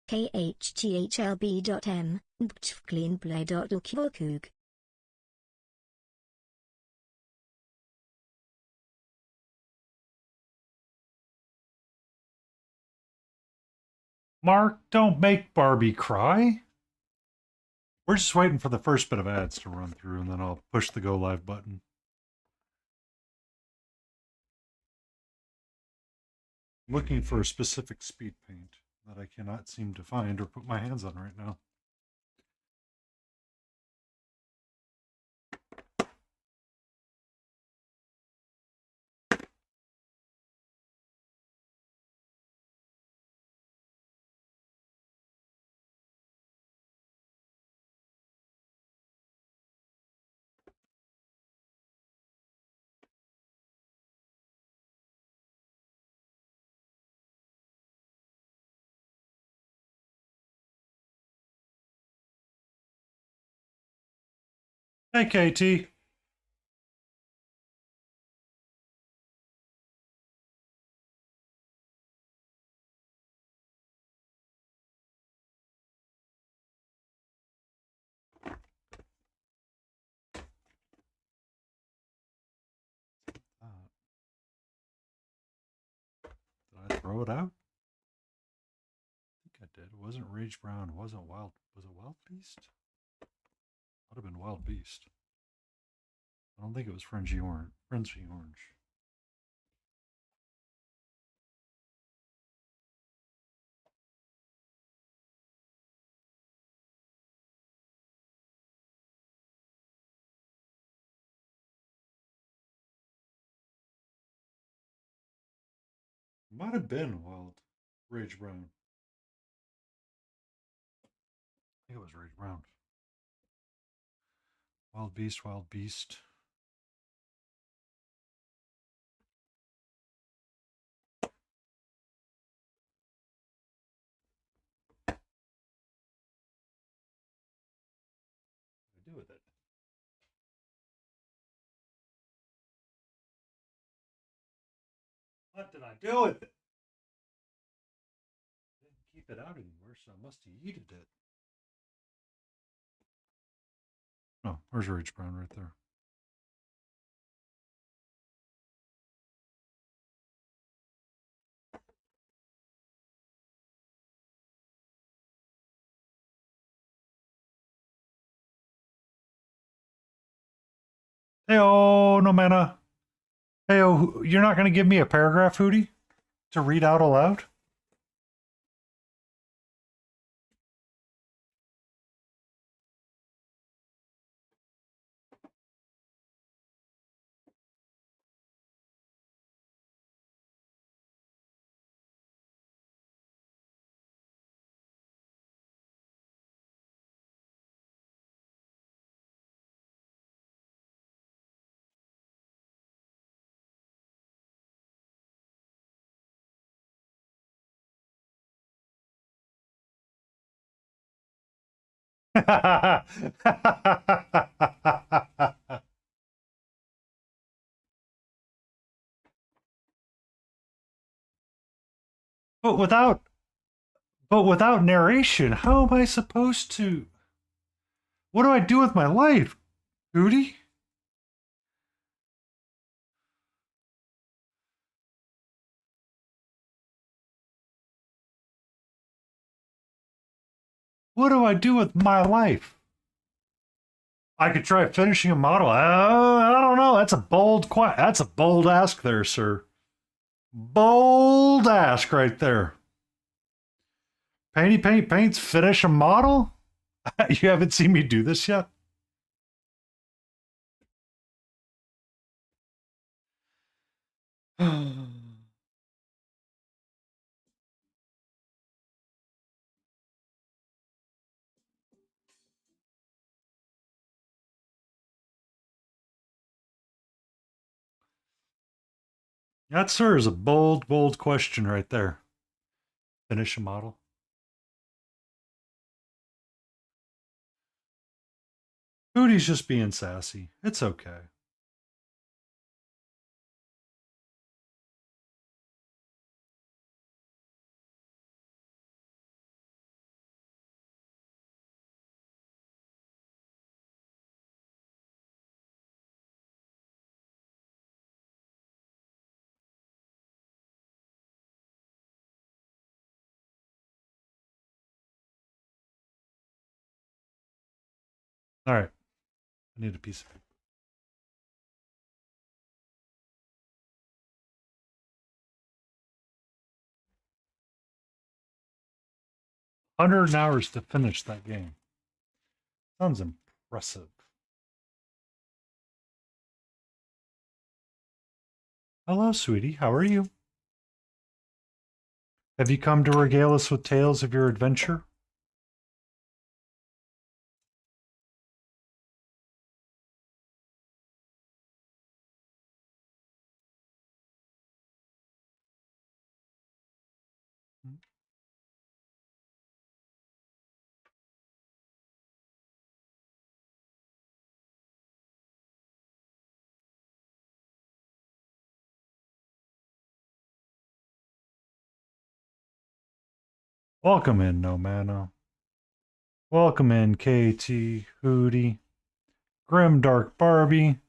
KHTHLB.M, Btfcleanplay.ukvokug. Mark, don't make Barbie cry. We're just waiting for the first bit of ads to run through, and then I'll push the go live button. I'm looking for a specific speed paint that I cannot seem to find or put my hands on right now. Hey, KT. Did I throw it out? I think I did. It wasn't Rage Brown. It wasn't Wild. Was it Wild Beast? Would have been Wild Beast. I don't think it was Frenzy Orange. Frenzy Orange. Might have been Wild Rage Brown. I think it was Rage Brown. Wild Beast, Wild Beast. What did I do with it? What did I do with it? I didn't keep it out anywhere, so I must have yeeted it. Oh, there's Rage Brown right there. Hey-oh, no mana. Hey-oh, you're not going to give me a paragraph, Hootie, to read out aloud? but without but without narration, how am I supposed to? What do I do with my life, Hootie? What do I do with my life? I could try finishing a model. I don't know. That's a bold ask there, sir. Bold ask right there. Paints, finish a model? You haven't seen me do this yet? That, sir, is a bold question right there. Finish a model. Hootie's just being sassy. It's okay. All right. I need a piece of paper. 100 hours to finish that game. Sounds impressive. Hello, sweetie. How are you? Have you come to regale us with tales of your adventure? Welcome in, No Mana. Welcome in, KT, Hootie, Grim Dark Barbie,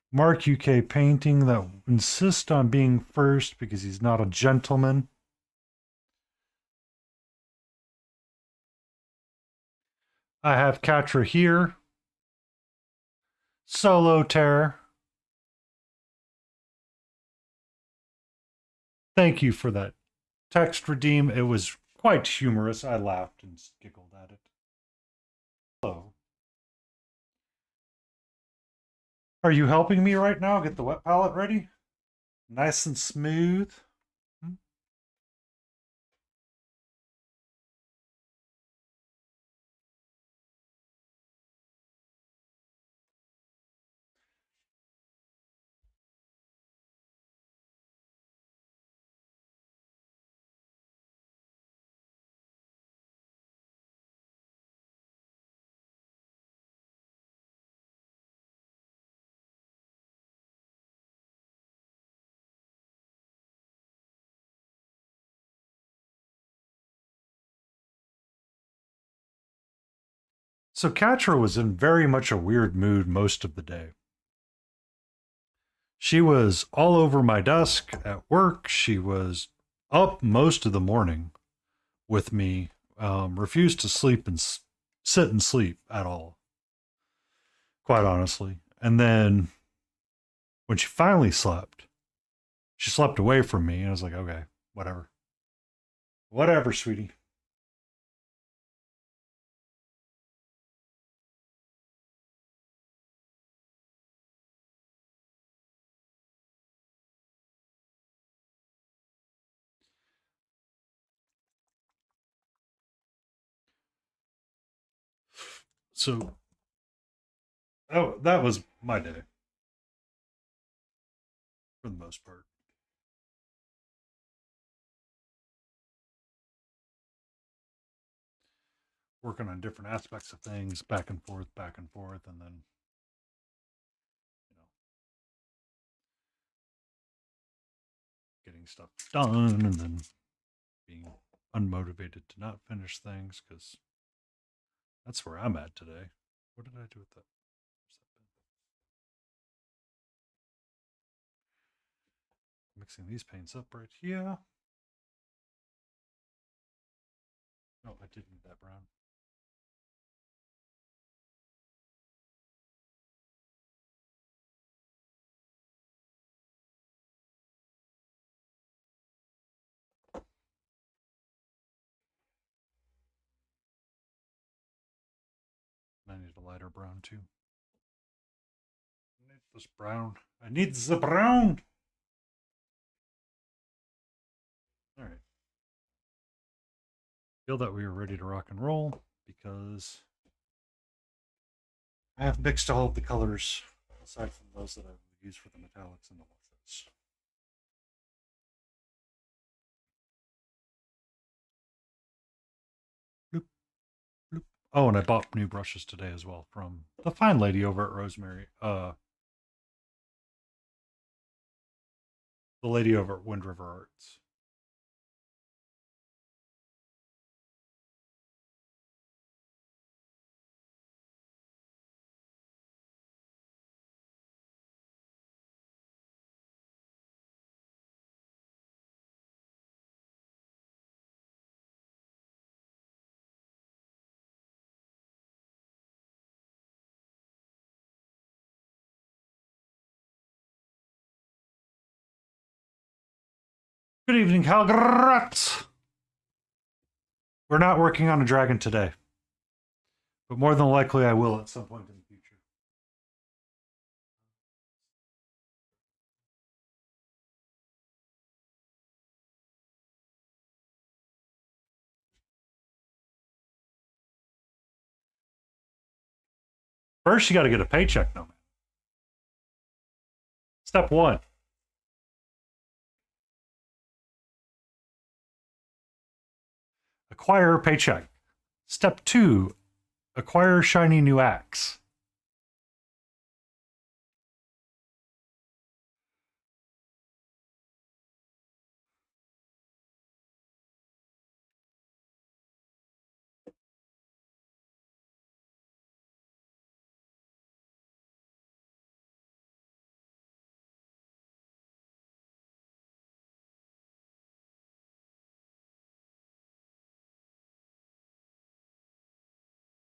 Mark UK Painting that insists on being first because he's not a gentleman. I have Katra here. Solo Terror. Thank you for that text redeem. It was quite humorous. I laughed and giggled at it. Hello. Are you helping me right now get the wet palette ready? Nice and smooth. So Katra was in very much a weird mood most of the day. She was all over my desk at work. She was up most of the morning with me, refused to sleep and sit and sleep at all, quite honestly. And then when she finally slept, she slept away from me. And I was like, okay, whatever. Whatever, sweetie. So, oh, that was my day for the most part. Working on different aspects of things, back and forth, and then, you know, getting stuff done, and then being unmotivated to not finish things because that's where I'm at today. What did I do with that? Mixing these paints up right here. Oh, I did need that brown. I need a lighter brown too. I need this brown. I need the brown. All right. Feel that we are ready to rock and roll because I have mixed all of the colors aside from those that I will use for the metallics and the washes. Bloop, bloop. Oh, and I bought new brushes today as well from the fine lady over at Rosemary. The lady over at Wind River Arts. Good evening, Calgrats. We're not working on a dragon today, but more than likely I will at some point in the future. First, you got to get a paycheck, no man. Step one. Acquire a paycheck. Step two. Acquire shiny new axe.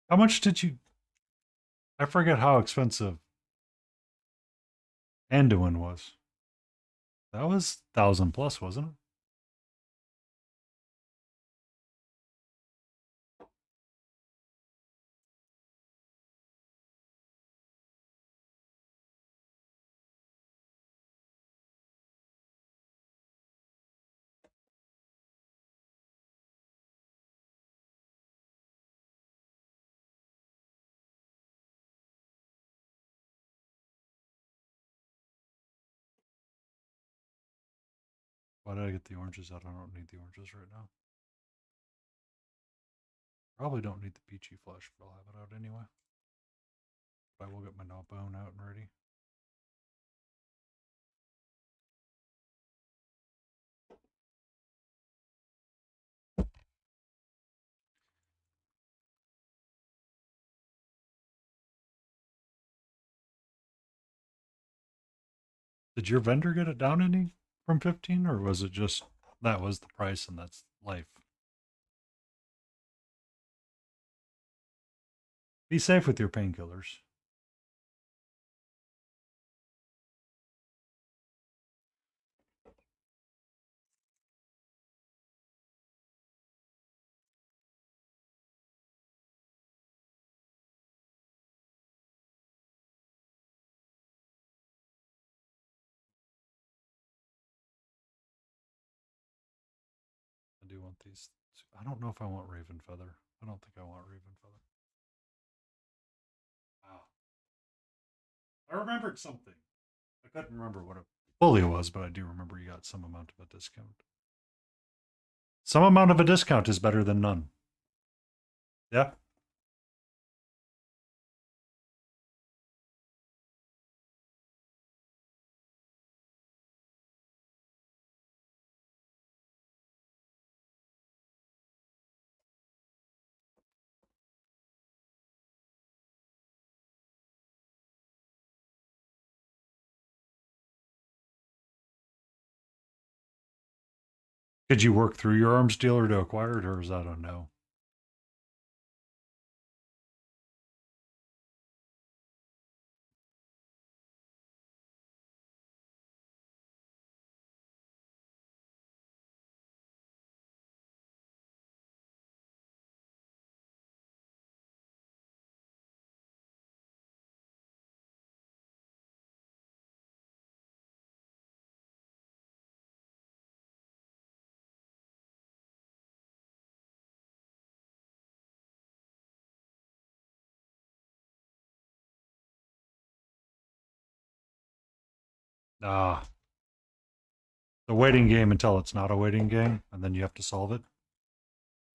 How much did you... I forget how expensive Anduin was. That was 1,000 plus, wasn't it? Why did I get the oranges out? I don't need the oranges right now. Probably don't need the peachy flesh, but I'll have it out anyway. But I will get my knob bone out and ready. Did your vendor get it down any from 15, or was it just that was the price and that's life? Be safe with your painkillers. I do want these. I don't know if I want Raven Feather. I don't think I want Raven Feather. Wow. I remembered something. I couldn't remember what it fully was, but I do remember you got some amount of a discount. Some amount of a discount is better than none. Yeah. Did you work through your arms dealer to acquire it, or is that a no? Ah, the waiting game until it's not a waiting game, and then you have to solve it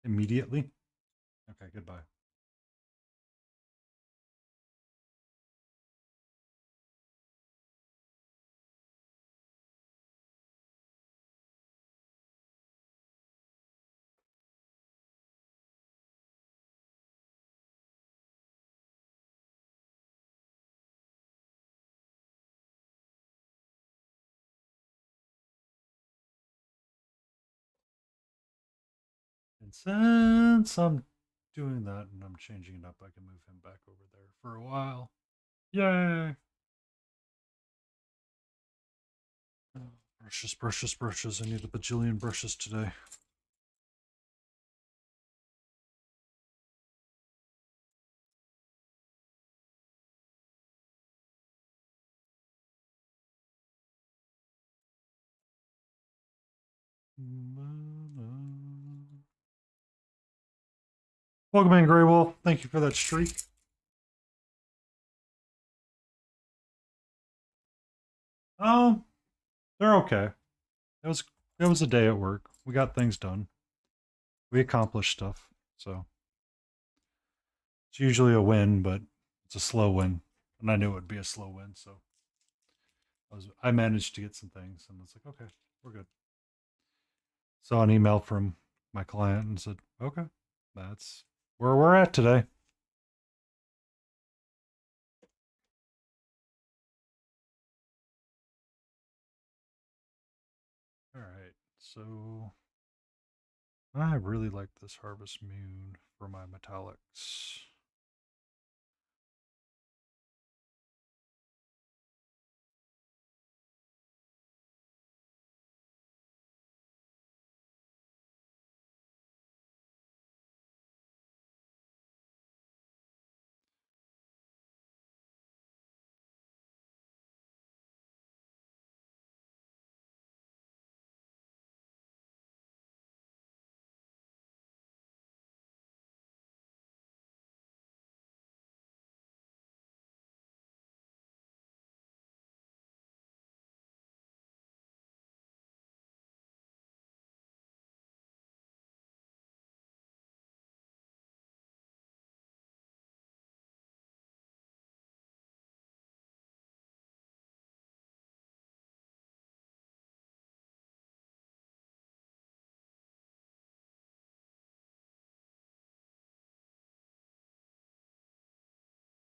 immediately. Okay, goodbye. And since I'm doing that and I'm changing it up, I can move him back over there for a while. Yay! Brushes, brushes, brushes. I need a bajillion brushes today. Welcome in, Grey Wolf. Thank you for that streak. Oh, they're okay. It was a day at work. We got things done. We accomplished stuff. So it's usually a win, but it's a slow win. And I knew it would be a slow win, so I managed to get some things and it's like, okay, we're good. Saw an email from my client and said, okay, that's where we're at today. All right, so I really like this Harvest Moon for my metallics.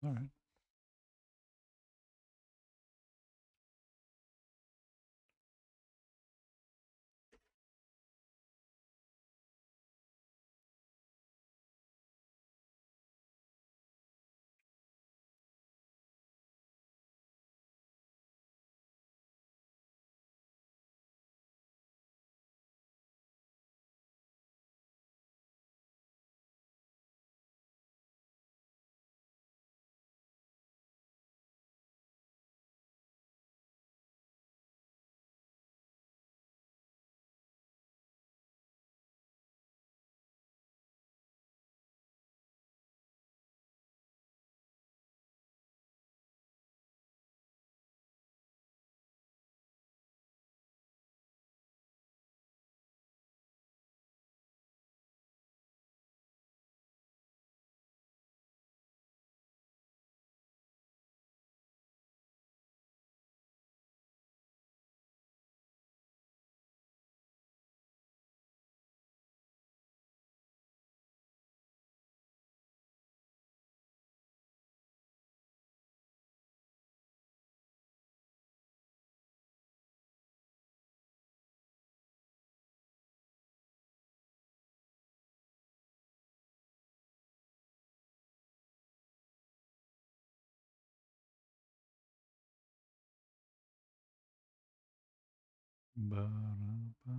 All right. Ba-da-ba.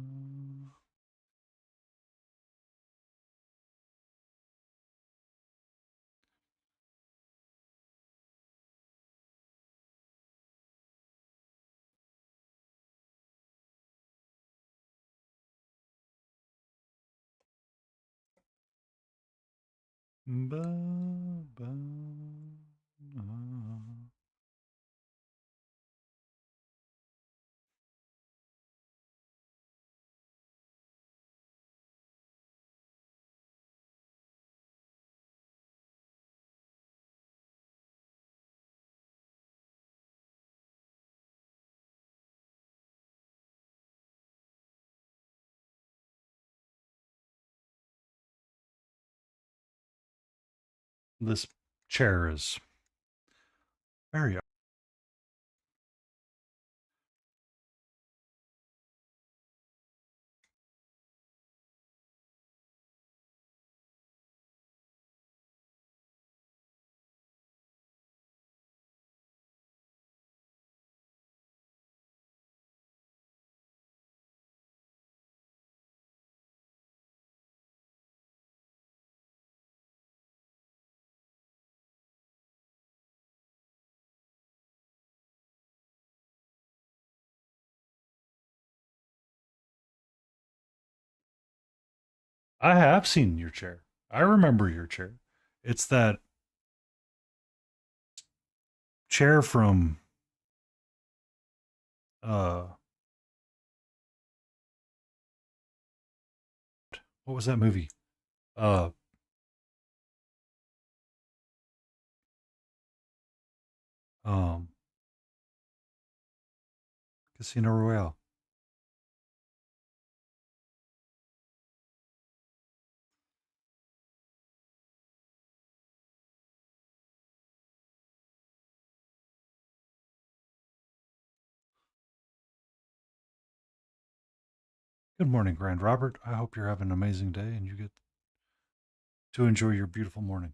Ba, ba, ah. This chair is very I have seen your chair. I remember your chair. It's that chair from uh what was that movie? Uh um Casino Royale. Good morning, Grand Robert. I hope you're having an amazing day and you get to enjoy your beautiful morning.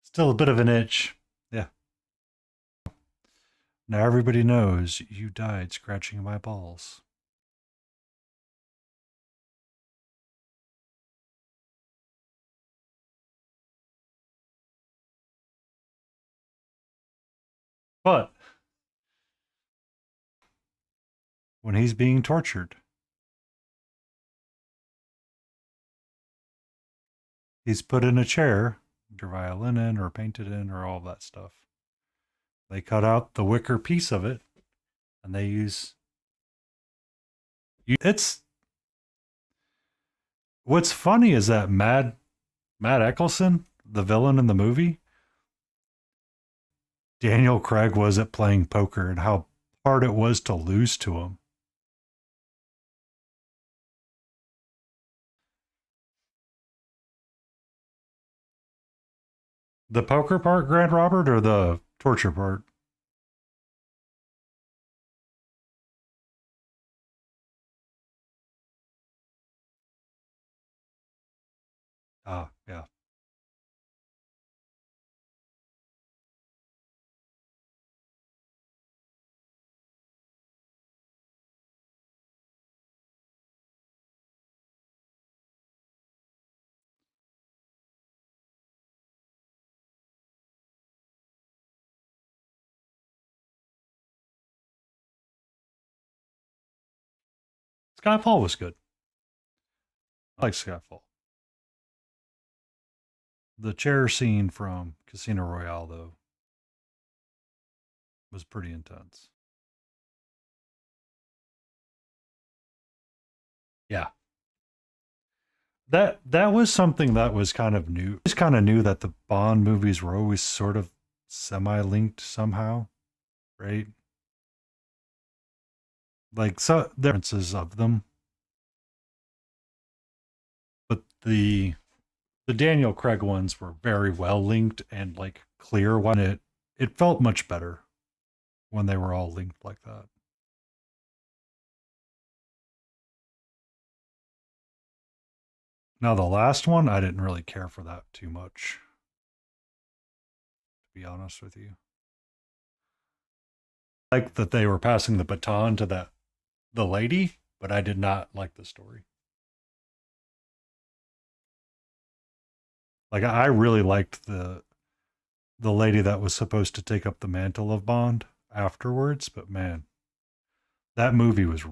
Still a bit of an itch. Yeah. Now everybody knows you died scratching my balls. But when he's being tortured, he's put in a chair, your violin in or painted in or all that stuff. They cut out the wicker piece of it and they use it's what's funny is that Matt Eccleston, the villain in the movie, Daniel Craig was at playing poker and how hard it was to lose to him. The poker part, Grand Robert, or the torture part? Ah, yeah. Skyfall was good. I like Skyfall. The chair scene from Casino Royale, though, was pretty intense. Yeah. That was something that was kind of new. I just kind of knew that the Bond movies were always sort of semi-linked somehow, right? Like so differences of them, but the Daniel Craig ones were very well linked and like clear when it felt much better when they were all linked like that. Now the last one, I didn't really care for that too much, to be honest with you. Like that they were passing the baton to the lady, but I did not like the story. Like I really liked the lady that was supposed to take up the mantle of Bond afterwards, but man, that movie was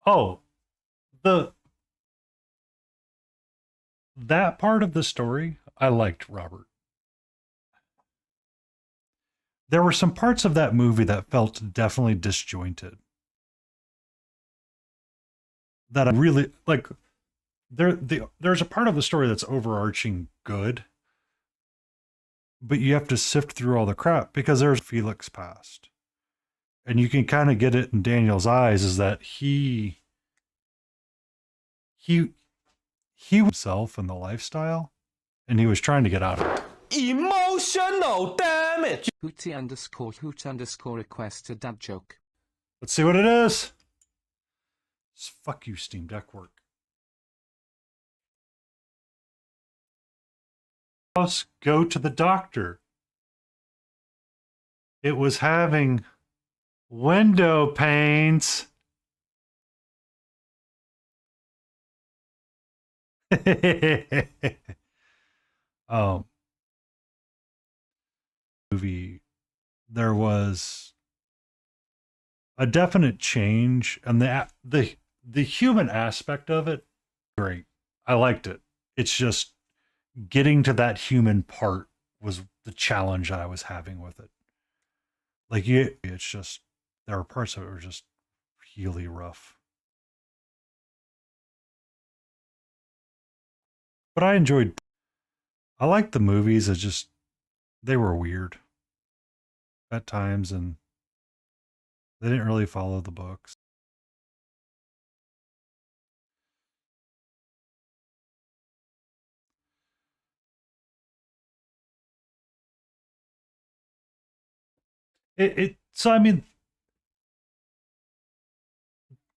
oh, the that part of the story I liked, Robert. There were some parts of that movie that felt definitely disjointed. That I really like. There's a part of the story that's overarching good, but you have to sift through all the crap because there's Felix past. and you can kind of get it in Daniel's eyes, is that he himself and the lifestyle, and he was trying to get out of it. Emotional damage. Hootie_hoot_ request a dad joke. Let's see what it is. Just fuck you, Steam Deck work. Let's go to the doctor. It was having window panes. um, movie, there was a definite change, and the human aspect of it, great. I liked it. It's just getting to that human part was the challenge I was having with it. Like it's just there are parts of it were just really rough. But I liked the movies. It just they were weird at times, and they didn't really follow the books. So I mean,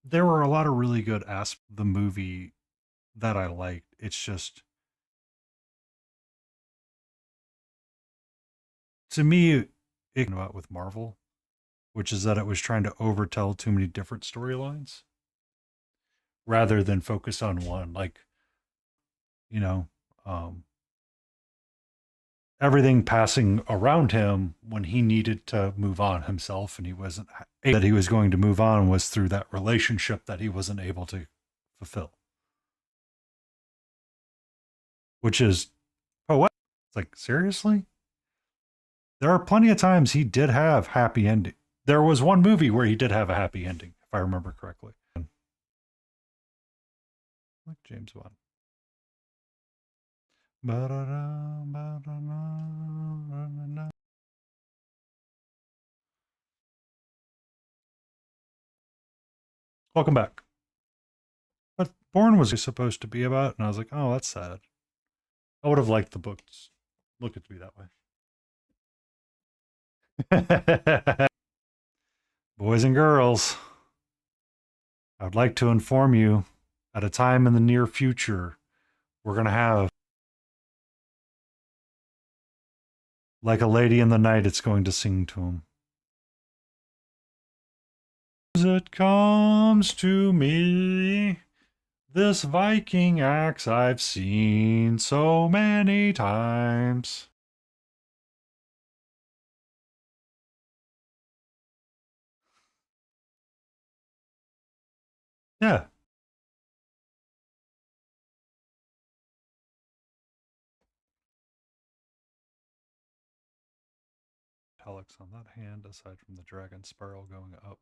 there were a lot of really good aspects of the movie that I liked. It's just to me it about with Marvel, which is that it was trying to overtell too many different storylines rather than focus on one. Like, you know, um, everything passing around him when he needed to move on himself, and he wasn't that he was going to move on was through that relationship that he wasn't able to fulfill. Which is, oh, what? It's like, seriously? There are plenty of times he did have happy ending. There was one movie where he did have a happy ending, if I remember correctly. Like James Bond. Welcome back. But Bourne was supposed to be about, and I was like, oh, that's sad. I would have liked the books. Look it to be that way. Boys and girls, I would like to inform you at a time in the near future, we're going to have like a lady in the night, it's going to sing to him. As it comes to me, this Viking axe I've seen so many times. Yeah. Italics on that hand, aside from the dragon spiral going up.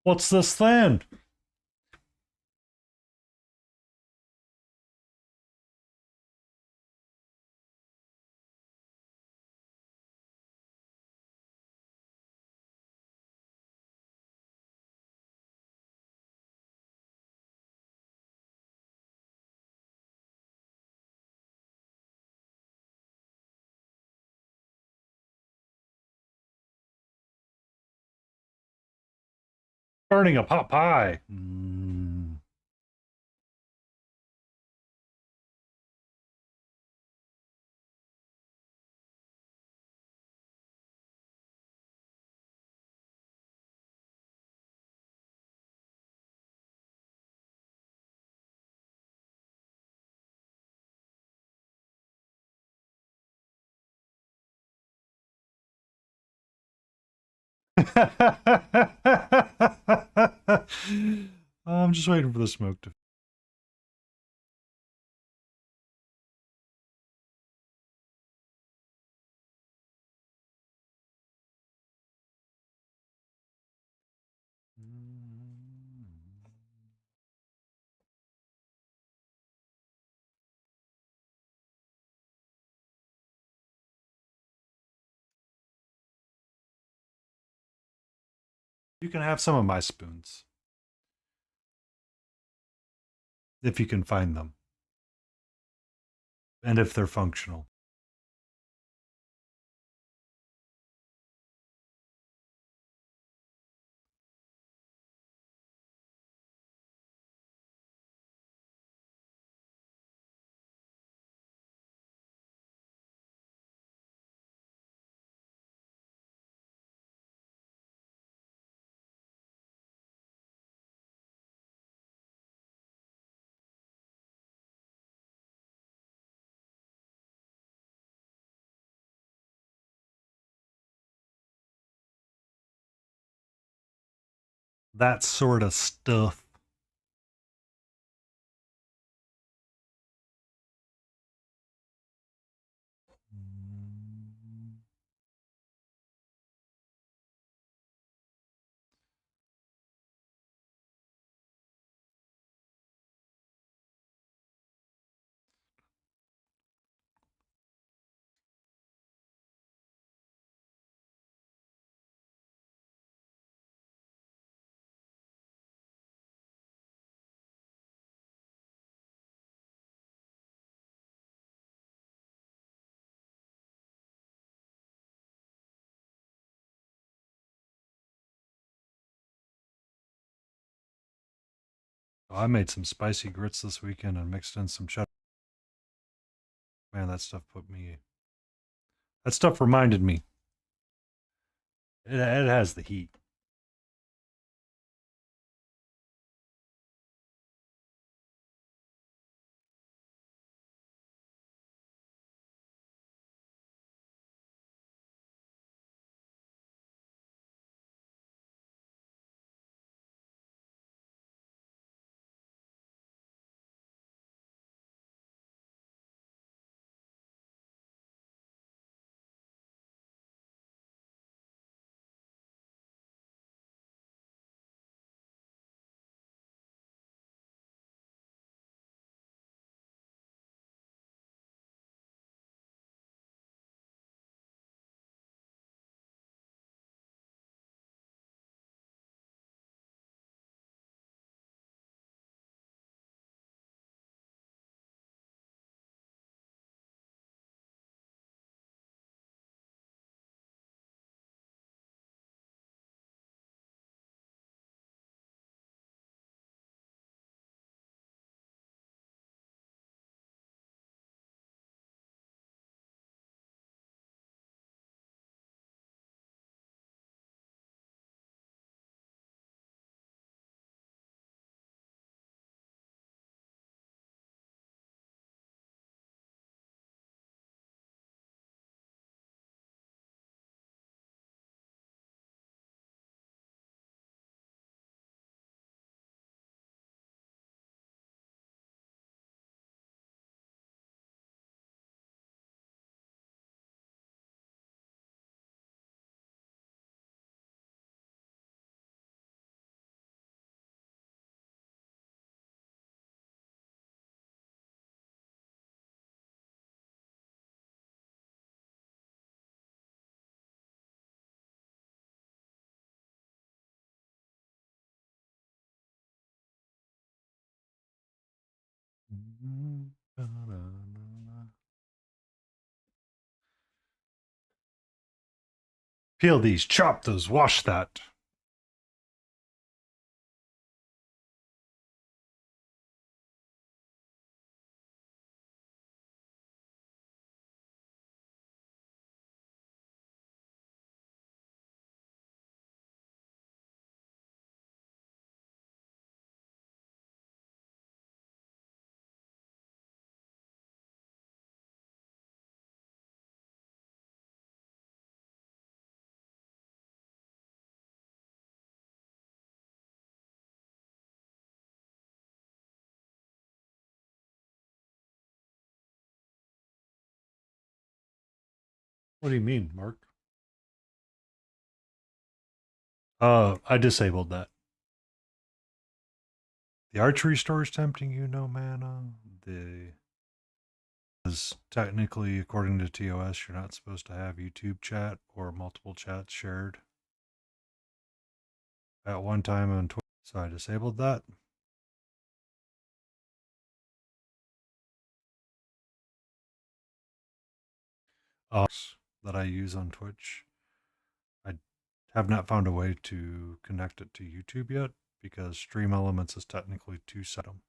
What's this then? Burning a pot pie. I'm just waiting for the smoke to. You can have some of my spoons. If you can find them. And if they're functional. That sort of stuff. I made some spicy grits this weekend and mixed in some cheddar. Man, that stuff put me. That stuff reminded me. It has the heat. Peel these, chop those, wash that. What do you mean, Mark? I disabled that. The archery store is tempting you, no mana. The is technically, according to TOS, you're not supposed to have YouTube chat or multiple chats shared at one time on Twitch. So I disabled that. That I use on Twitch. I have not found a way to connect it to YouTube yet because Stream Elements is technically too set them.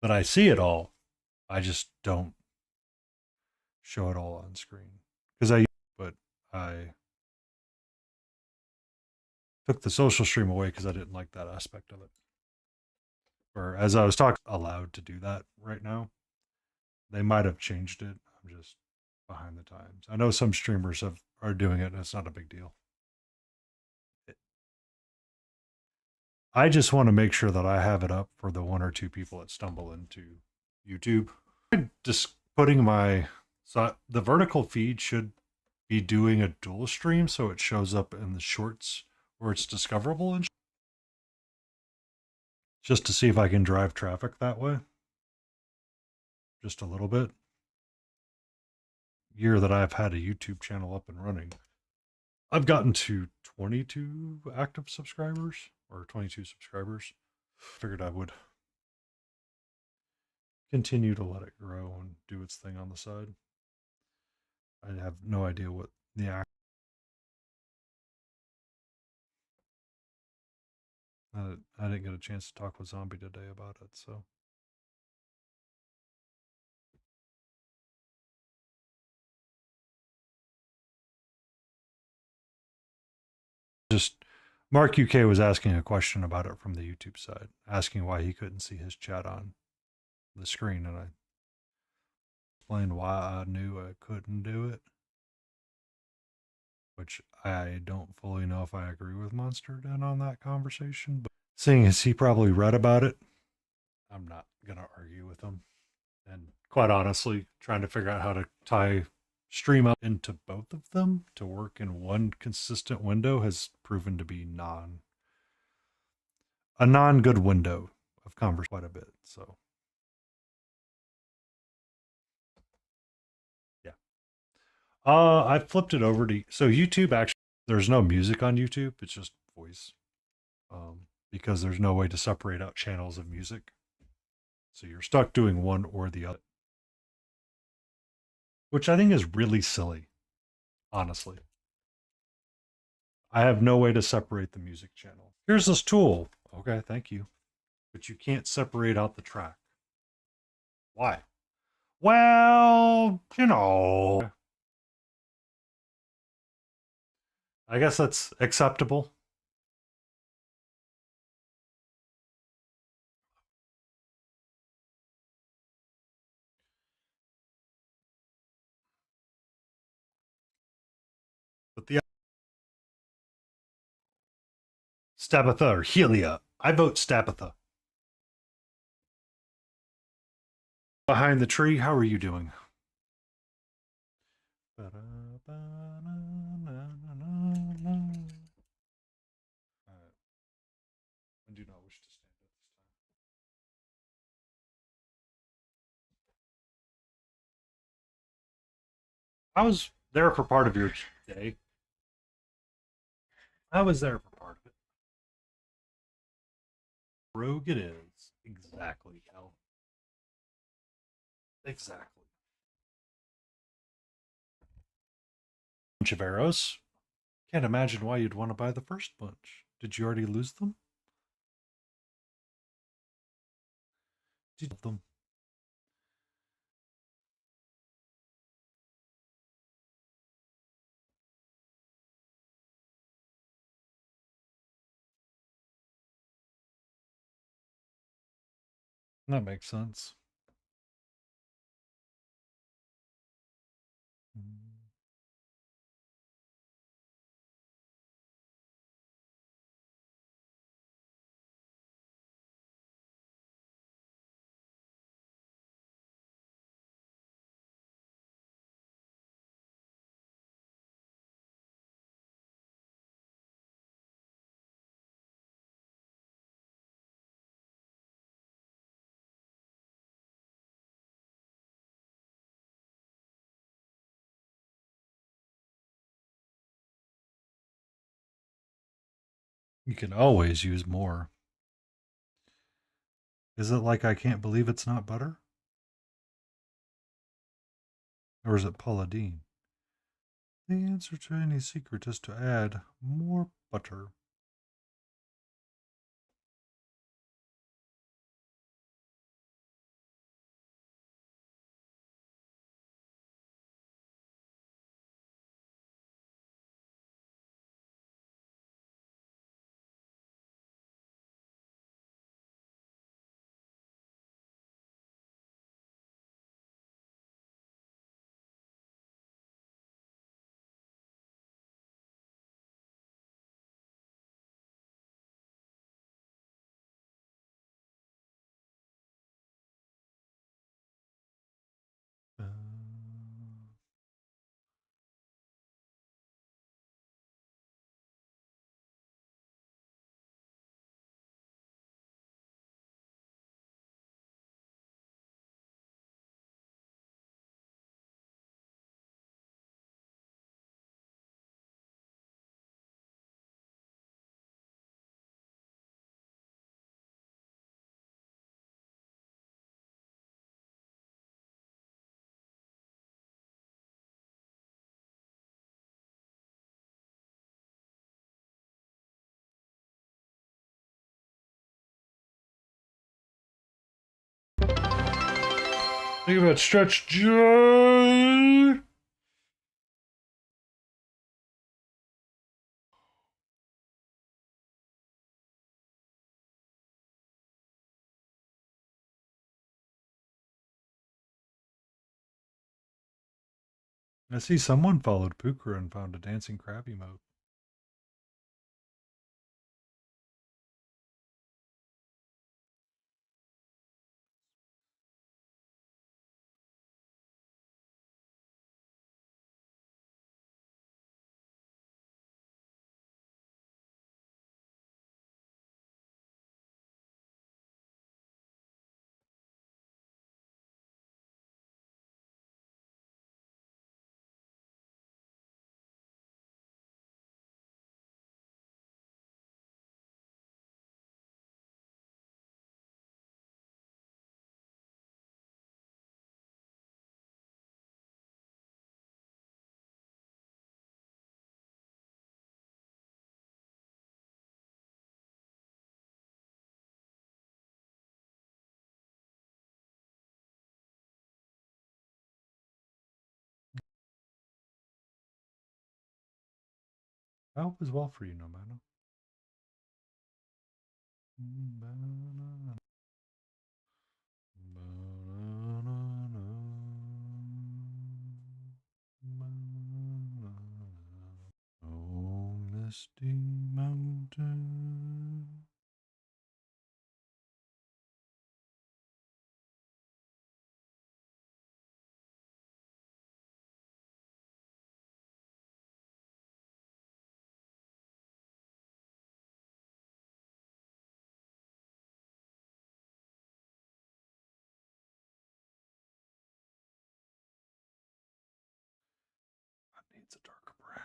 But I see it all. I just don't show it all on screen because I took the social stream away because I didn't like that aspect of it. Or as I was talking, allowed to do that right now. They might have changed it. I'm just behind the times. I know some streamers are doing it, and it's not a big deal. I just want to make sure that I have it up for the one or two people that stumble into YouTube. Just putting so the vertical feed should be doing a dual stream, so it shows up in the shorts where it's discoverable, and just to see if I can drive traffic that way. Just a little bit. Year that I've had a YouTube channel up and running, I've gotten to 22 active subscribers or 22 subscribers. Figured I would continue to let it grow and do its thing on the side. I have no idea what the I didn't get a chance to talk with Zombie today about it, so. Just Mark UK was asking a question about it from the YouTube side, asking why he couldn't see his chat on the screen, and I explained why I knew I couldn't do it, which I don't fully know if I agree with Monster Den on that conversation, but seeing as he probably read about it, I'm not going to argue with him. And quite honestly, trying to figure out how to tie stream up into both of them to work in one consistent window has proven to be a non-good window of conversation quite a bit. So yeah. I flipped it over to so YouTube actually there's no music on YouTube, it's just voice. Because there's no way to separate out channels of music. So you're stuck doing one or the other. Which I think is really silly, honestly. I have no way to separate the music channel. Here's this tool. Okay, thank you. But you can't separate out the track. Why? Well, I guess that's acceptable. But the Stabatha or Helia. I vote Stabatha. Behind the tree, how are you doing? I do not wish to stand at this time. I was there for part of your day. I was there for part of it. Rogue it is. Exactly, Cal. Exactly. Bunch of arrows. Can't imagine why you'd want to buy the first bunch. Did you already lose them? Did you them? That makes sense. You can always use more. Is it like I can't believe it's not butter? Or is it Paula Deen? The answer to any secret is to add more butter. Uh, Think about Stretch J. I see someone followed Puka and found a dancing crab emote. I hope as well for you, no matter. Oh, misty mountain. That needs a darker brown.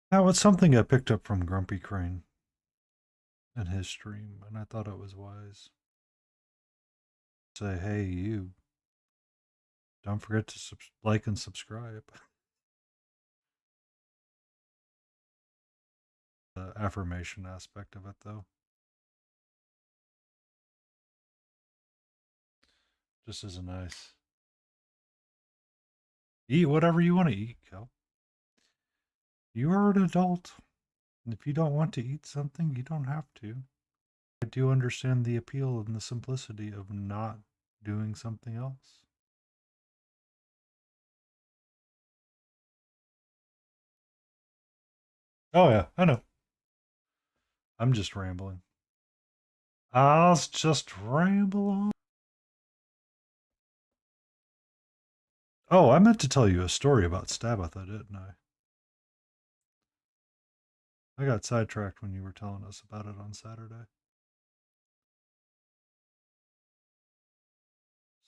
That was something I picked up from Grumpy Crane in his stream, and I thought it was wise. Say, hey, you, don't forget to like and subscribe. The affirmation aspect of it, though. Just as a nice. Eat whatever you want to eat, Kel. You are an adult. And if you don't want to eat something, you don't have to. I do understand the appeal and the simplicity of not doing something else. Oh, yeah, I know. I'm just rambling. I'll just ramble on. Oh, I meant to tell you a story about Stabatha, didn't I? I got sidetracked when you were telling us about it on Saturday.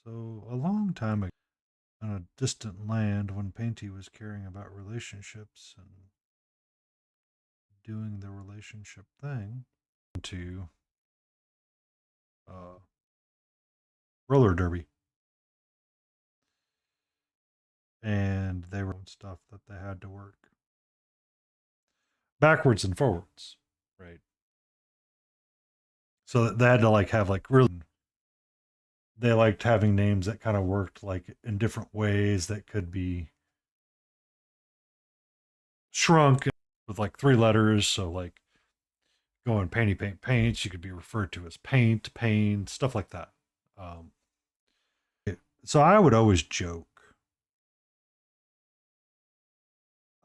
So, a long time ago, on a distant land, when Painty was caring about relationships and doing the relationship thing, to uh, roller derby. And they were stuff that they had to work backwards and forwards, right? So they had to like have like really, they liked having names that kind of worked like in different ways that could be shrunk with like three letters. So like going painty paint paint, you could be referred to as paint, pain, stuff like that. Um, so I would always joke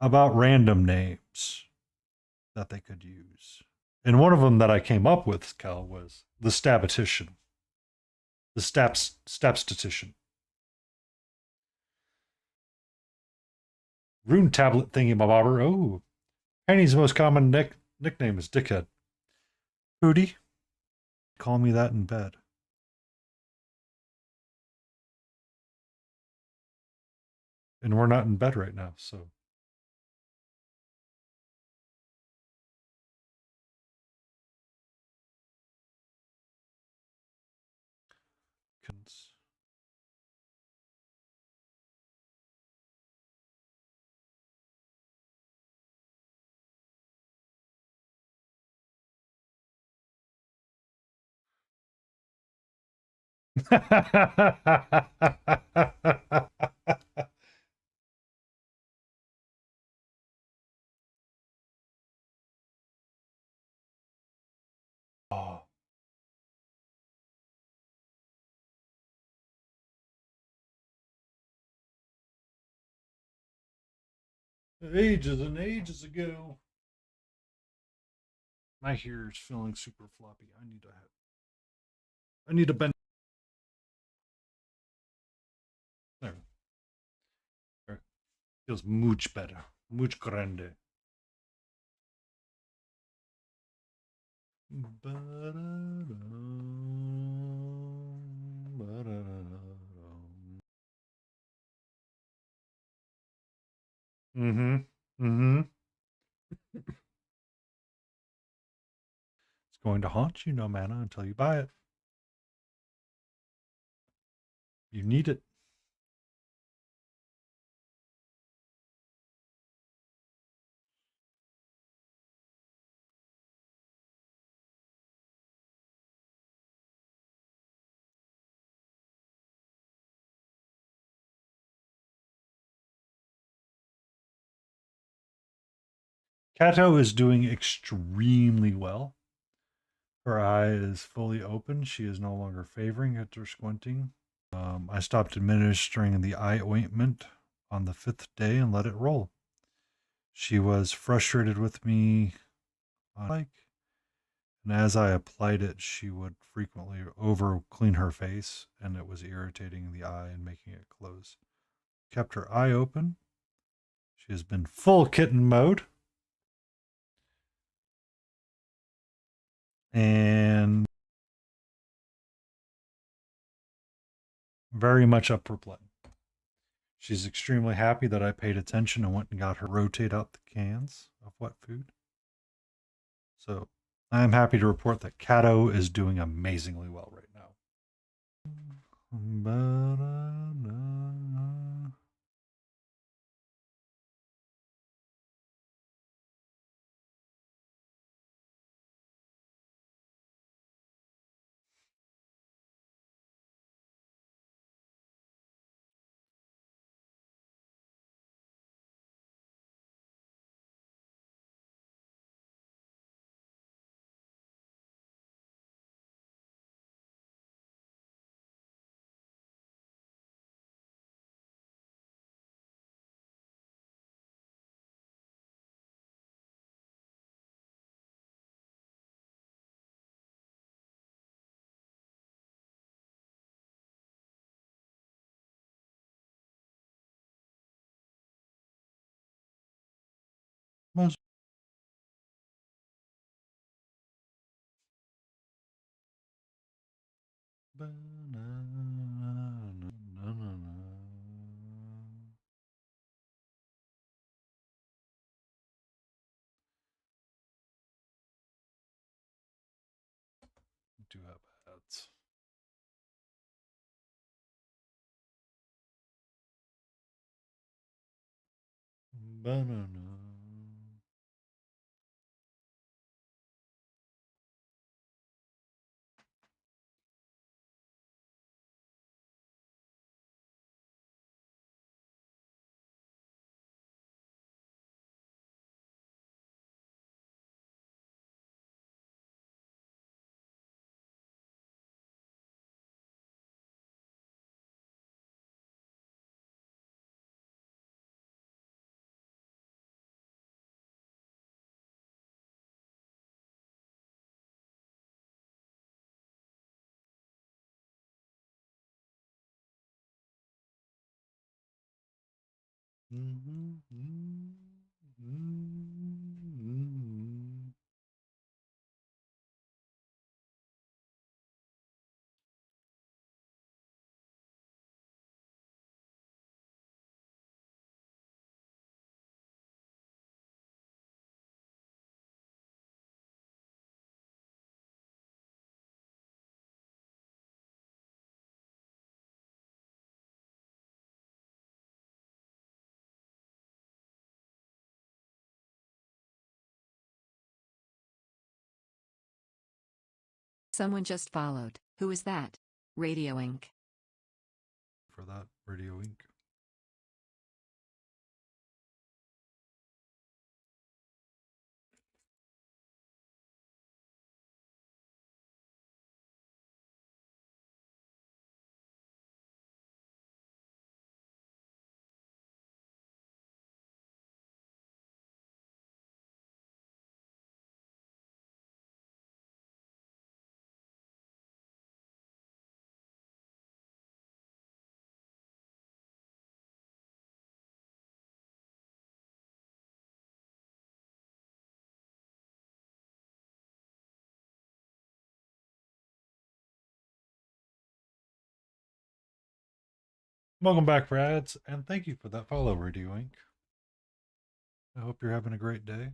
about random names that they could use. And one of them that I came up with, Cal, was the statistician. The statistician. Rune tablet thingy bobber. Oh, Penny's most common nickname is Dickhead. Hootie. Call me that in bed. And we're not in bed right now, so. Oh, ages and ages ago. My hair is feeling super floppy. I need to bend. There. There. Feels much better. Much grande. Mm-hmm. Mm-hmm. It's going to haunt you, no mana, until you buy it. You need it. Kato is doing extremely well. Her eye is fully open. She is no longer favoring it or squinting. I stopped administering the eye ointment on the fifth day and let it roll. She was frustrated with me, and as I applied it, she would frequently over clean her face, and it was irritating the eye and making it close. Kept her eye open. She has been full kitten mode. And very much up for play. She's extremely happy that I paid attention and went and got her rotate out the cans of wet food. So I'm happy to report that Kato is doing amazingly well right now. Most do have ads. Banana. Someone just followed. Who is that? Radio Inc. For that, Radio Inc. Welcome back for ads, and thank you for that follow, Radio Inc. I hope you're having a great day.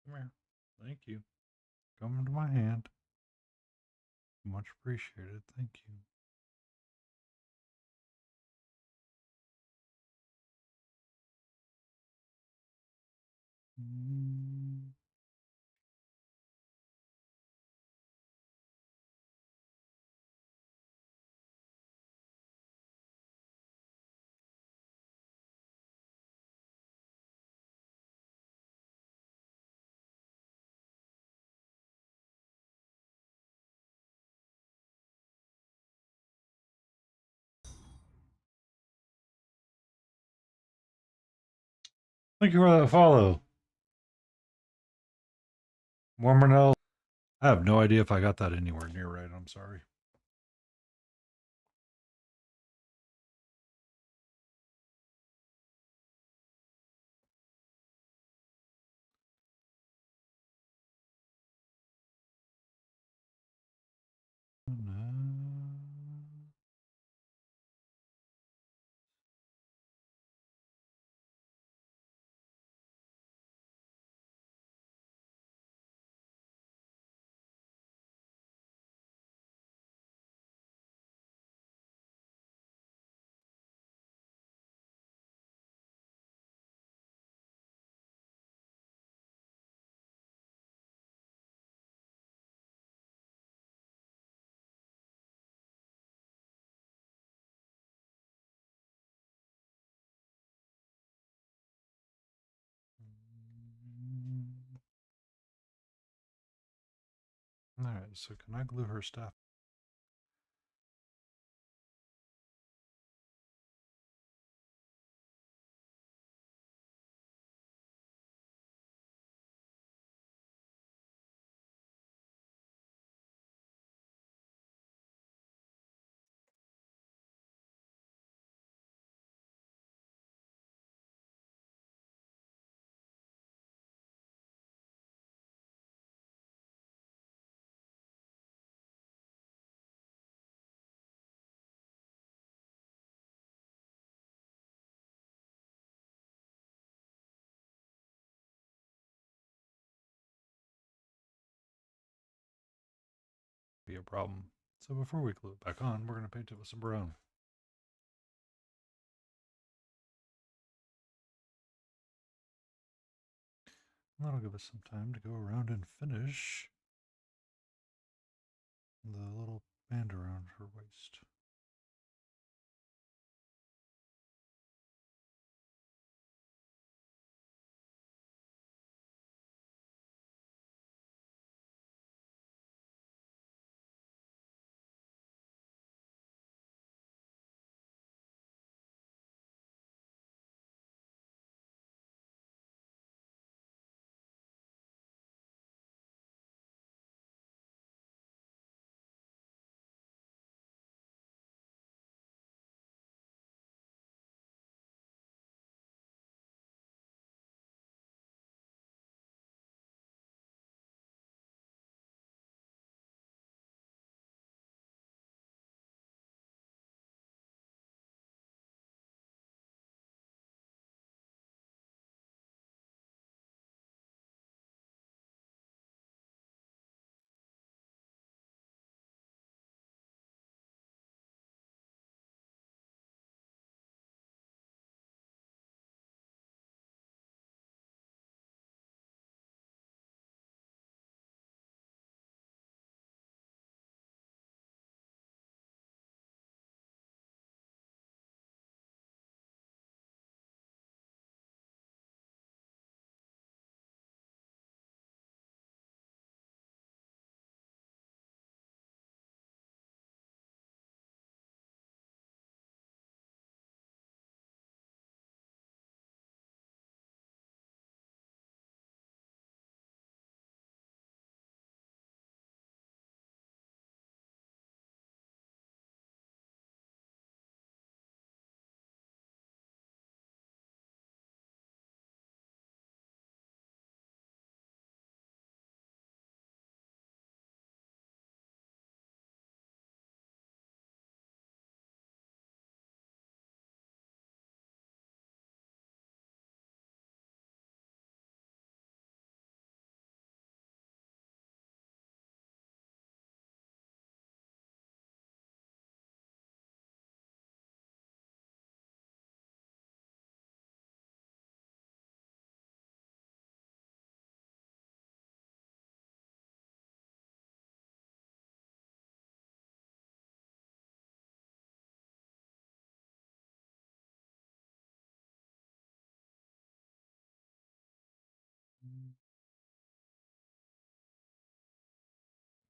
Come here. Thank you. Come to my hand. Much appreciated. Thank you. Thank you for that follow. Mormonell. I have no idea if I got that anywhere near right. I'm sorry. Alright, so can I glue her staff? Be a problem. So before we glue it back on, we're going to paint it with some brown. And that'll give us some time to go around and finish the little band around her waist.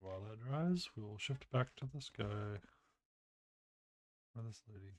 While that dries, we will shift back to this guy. Or this lady.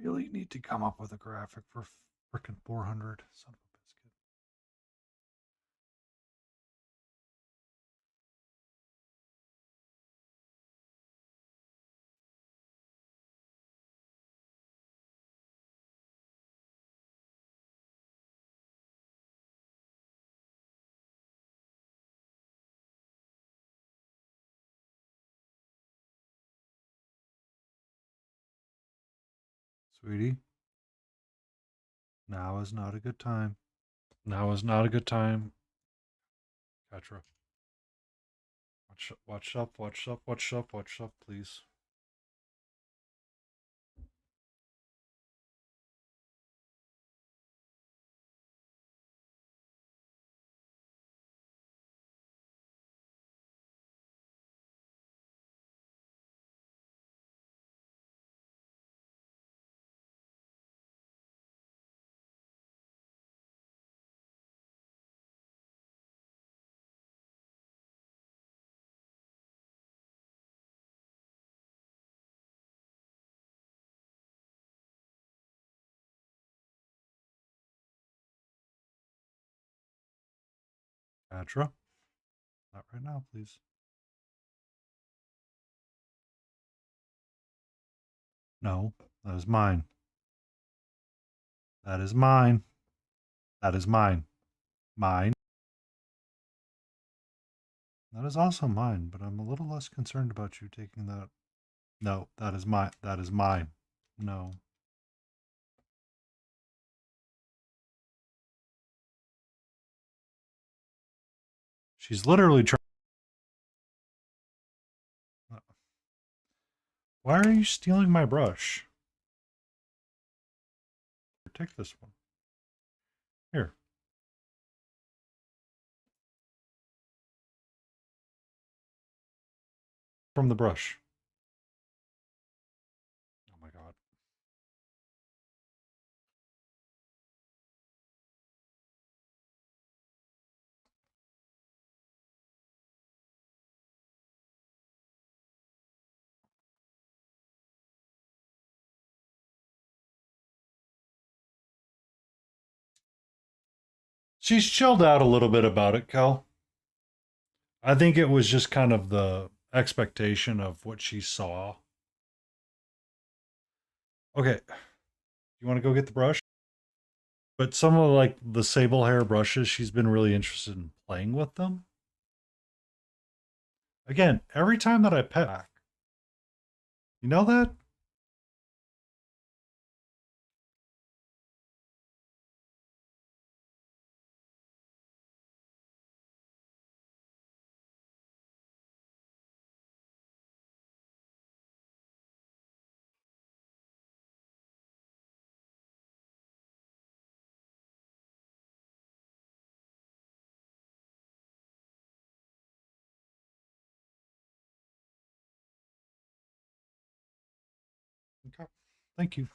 really need to come up with a graphic for frickin' 400. Son of a biscuit. Sweetie, now is not a good time. Now is not a good time. Katra. Watch up, watch up, watch up, watch up, please. Katra. Not right now, please. No, that is mine. That is mine. That is mine. Mine. That is also mine, but I'm a little less concerned about you taking that. No, that is mine. That is mine. No. She's literally trying. Why are you stealing my brush? Take this one. Here. From the brush. Oh my god. She's chilled out a little bit about it, Kel. I think it was just kind of the expectation of what she saw. Okay. You want to go get the brush? But some of like the sable hair brushes, she's been really interested in playing with them. Again, every time that I pet back. You know that? Okay. Thank you.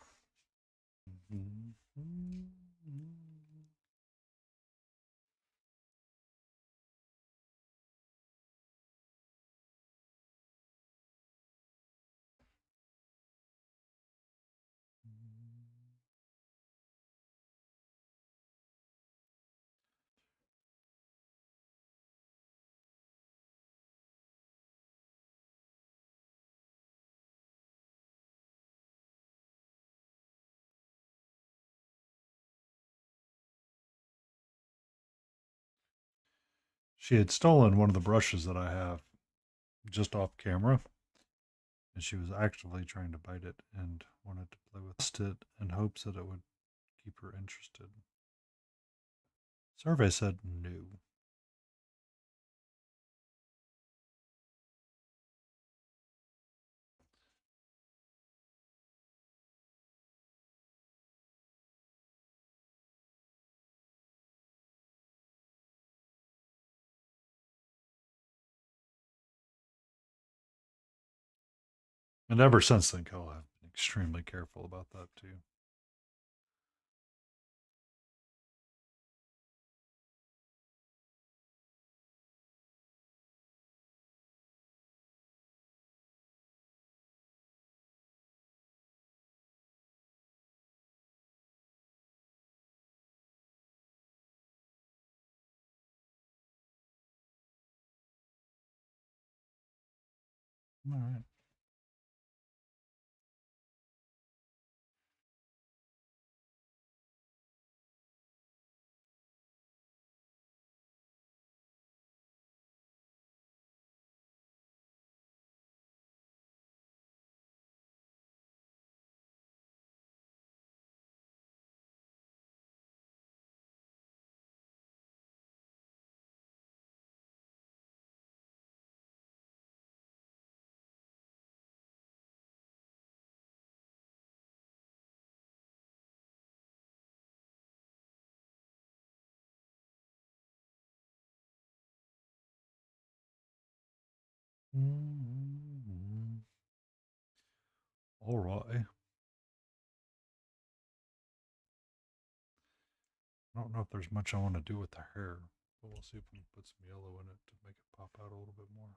She had stolen one of the brushes that I have just off camera, and she was actively trying to bite it and wanted to play with it in hopes that it would keep her interested. Survey said no. And ever since then, Kel, I've been extremely careful about that too. All right. All right. I don't know if there's much I want to do with the hair, but we'll see if we can put some yellow in it to make it pop out a little bit more.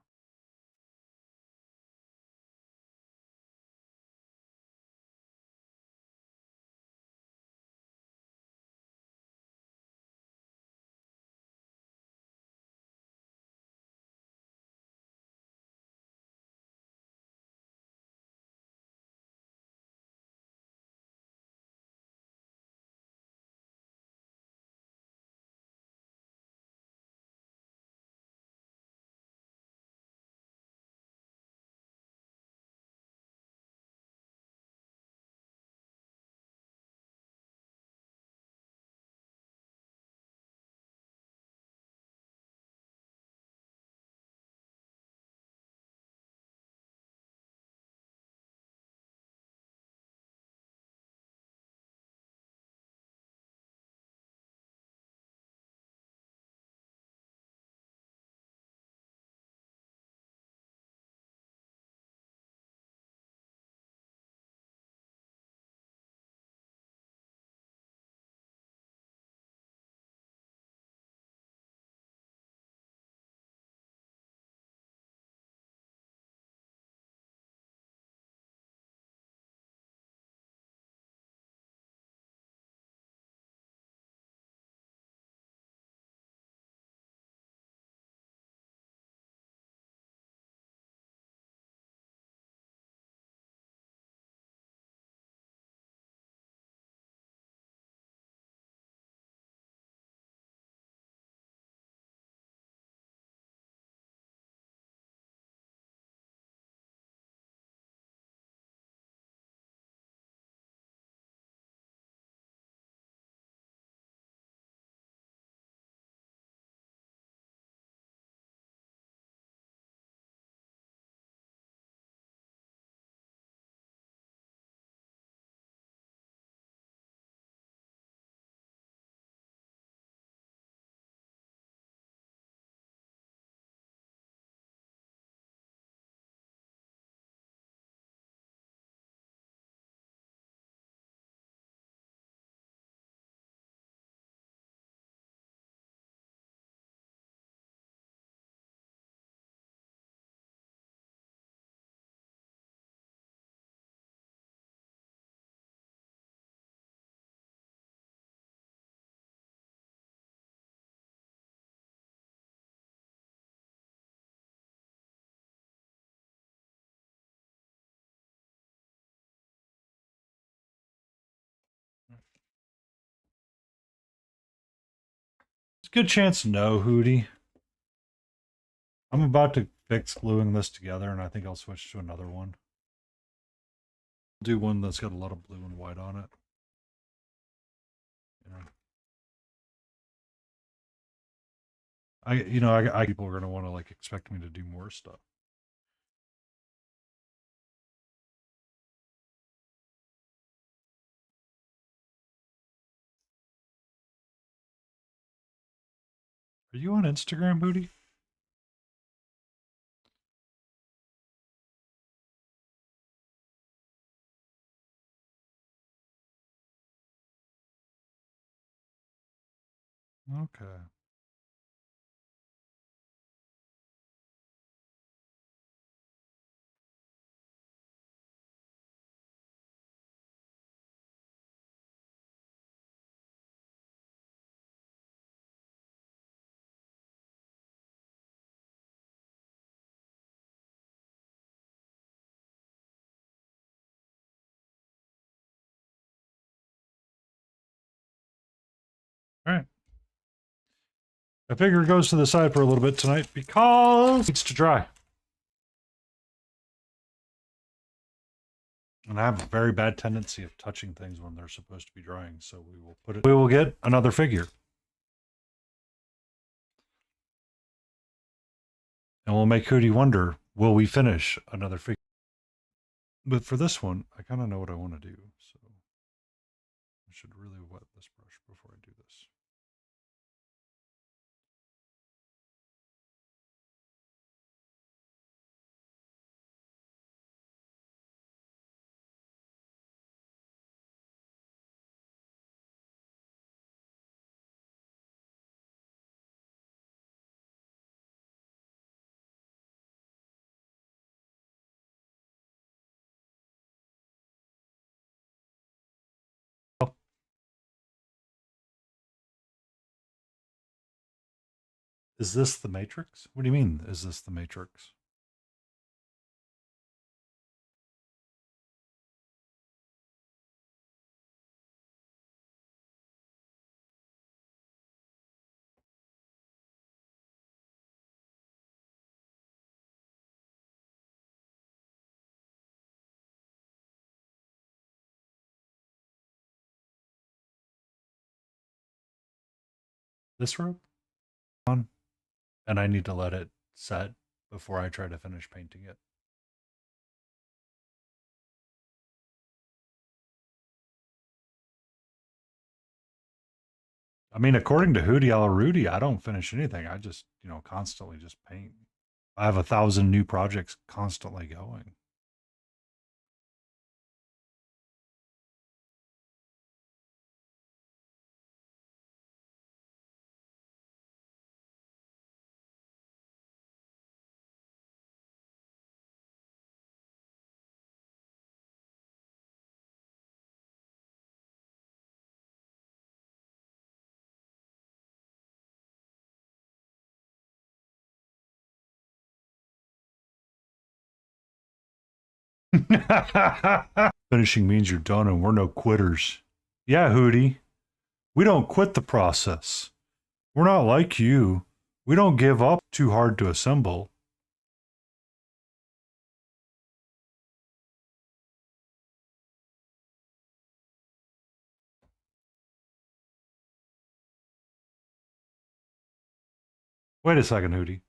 It's a good chance no, Hootie. I'm about to fix gluing this together, and I think I'll switch to another one. Do one that's got a lot of blue and white on it. I people are gonna want to like expect me to do more stuff. Are you on Instagram, Booty? Okay. All right. I figure it goes to the side for a little bit tonight because it needs to dry. And I have a very bad tendency of touching things when they're supposed to be drying, so we will put it. We will get another figure. And we'll make Hootie wonder, will we finish another figure? But for this one, I kind of know what I want to do, so I should really wet this brush before I do this. Is this the Matrix? What do you mean, is this the Matrix? This rope? On. And I need to let it set before I try to finish painting it. I mean, according to Hootie All Rudy, I don't finish anything. I just, constantly just paint. I have 1,000 new projects constantly going. Finishing means you're done and we're no quitters. Yeah, Hootie. We don't quit the process. We're not like you. We don't give up too hard to assemble. Wait a second, Hootie.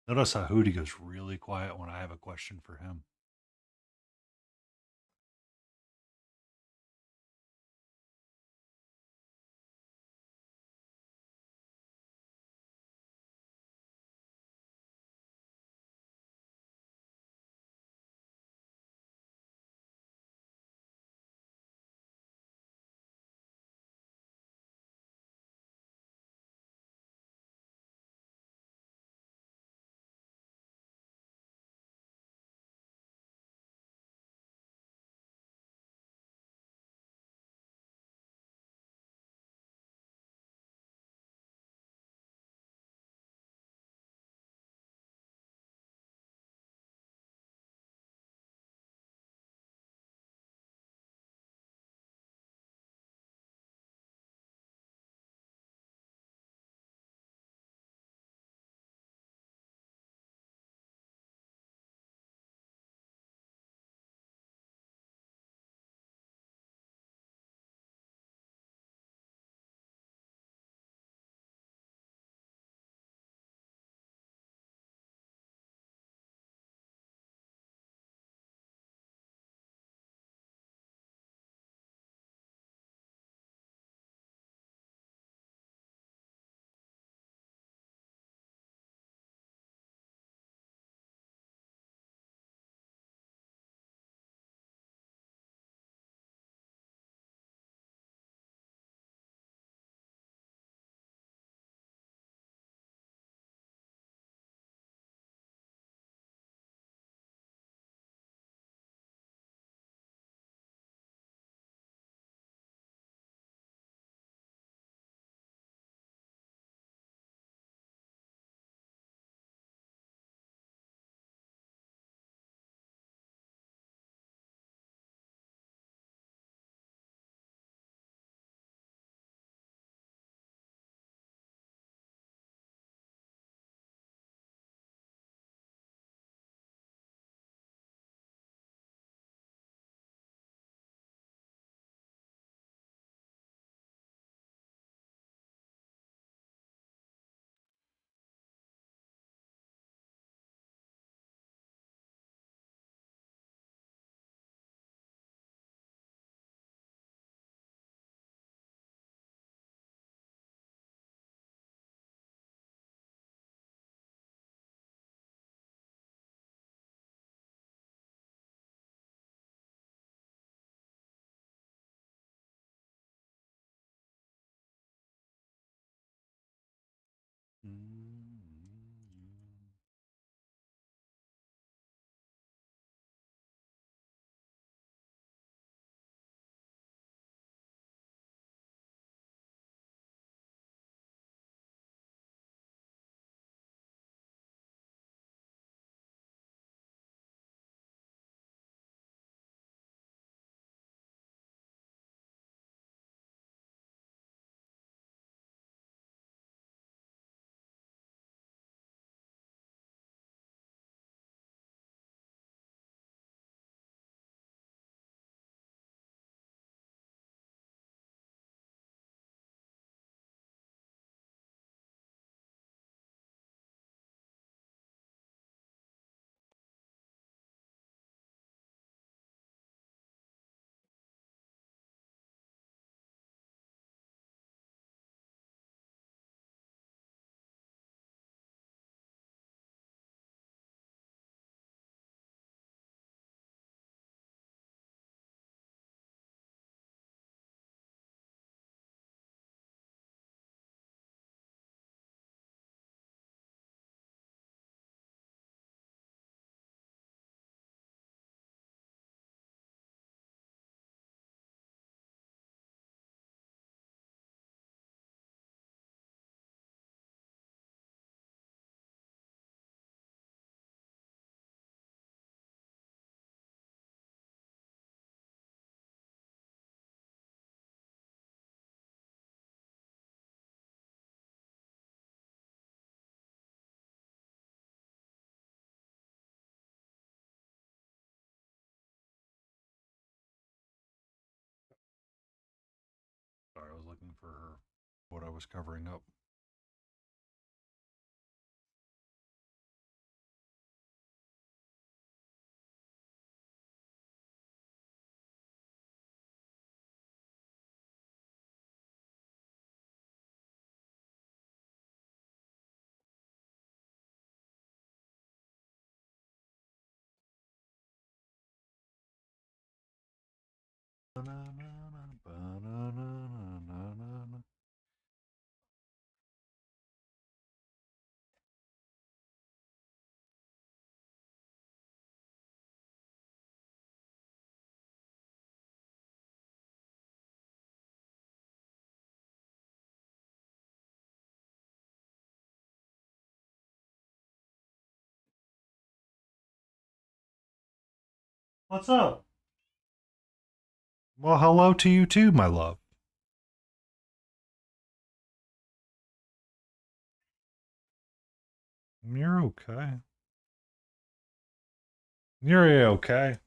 Notice how Hootie goes really quiet when I have a question for him. for her, what I was covering up. What's up? Well, hello to you too, my love. You're okay. You're okay.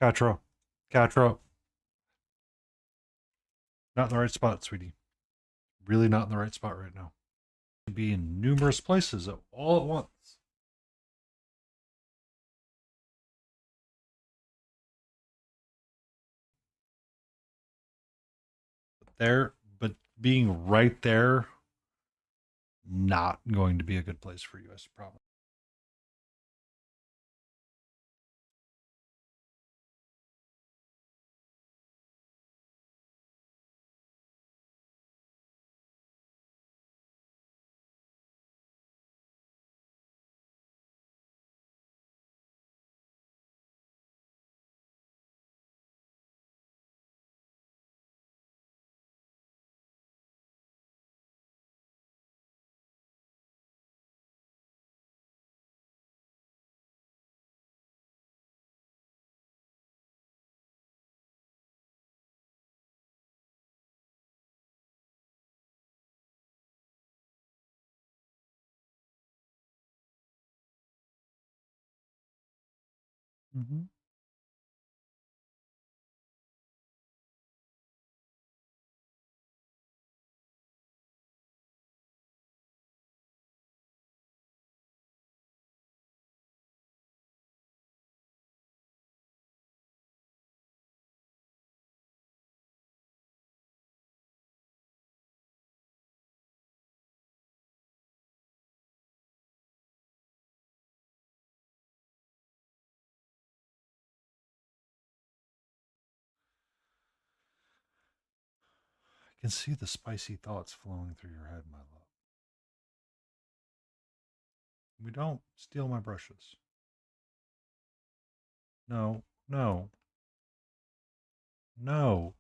Catra. Catra. Not in the right spot, sweetie. Really not in the right spot right now. To be in numerous places all at once. But being right there, not going to be a good place for you, I promise. Mm-hmm. I can see the spicy thoughts flowing through your head, my love. We don't steal my brushes. No, no, no.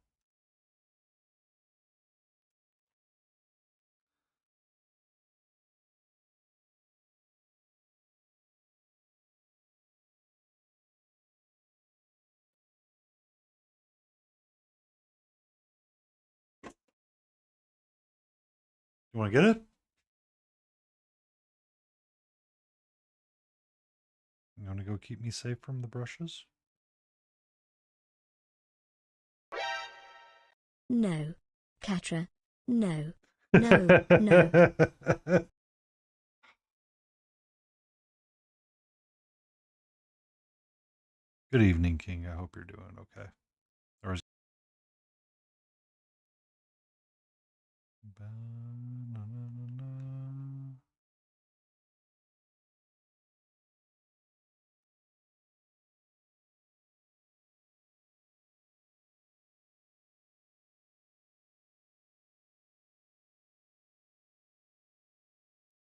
You want to get it? You want to go keep me safe from the brushes? No. Catra. No. No, no. Good evening, King. I hope you're doing okay. Or is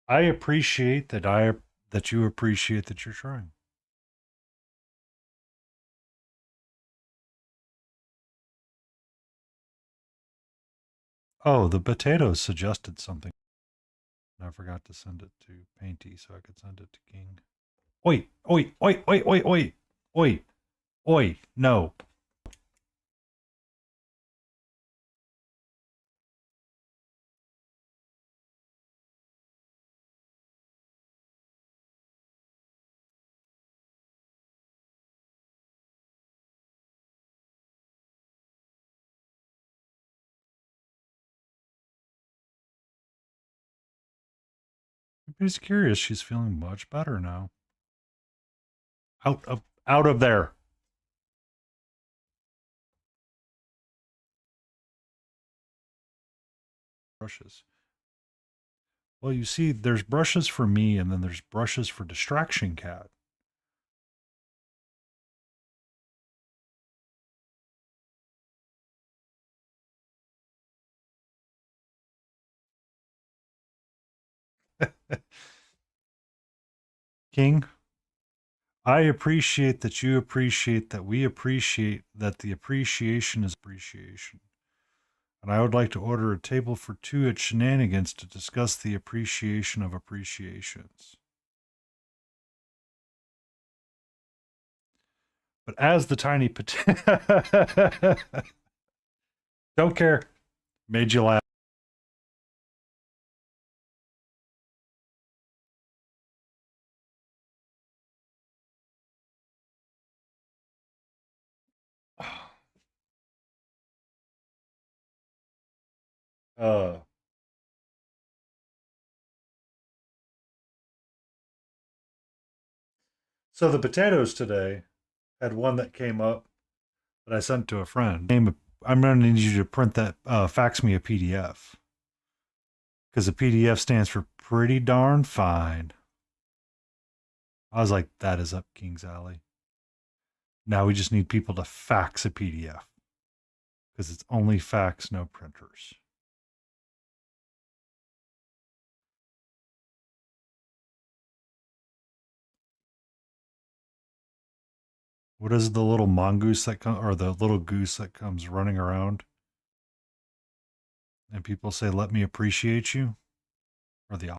I appreciate that you appreciate that you're trying. Oh, the potatoes suggested something. I forgot to send it to Painty so I could send it to King. Oi, oi, oi, oi, oi, oi, oi, oi, no. Everybody's curious. She's feeling much better now. Out of there. Brushes. Well, you see, there's brushes for me, and then there's brushes for Distraction Cat. King, I appreciate that you appreciate that we appreciate that the appreciation is appreciation. And I would like to order a table for two at Shenanigans to discuss the appreciation of appreciations. But as the tiny potato. Don't care. Made you laugh. Uh, so the potatoes today had one that came up that I sent to a friend. I'm going to need you to print that, fax me a PDF. Because the PDF stands for pretty darn fine. I was like, that is up King's Alley. Now we just need people to fax a PDF. Because it's only fax, no printers. What is the little mongoose that comes, or the little goose that comes running around? And people say, let me appreciate you? Or the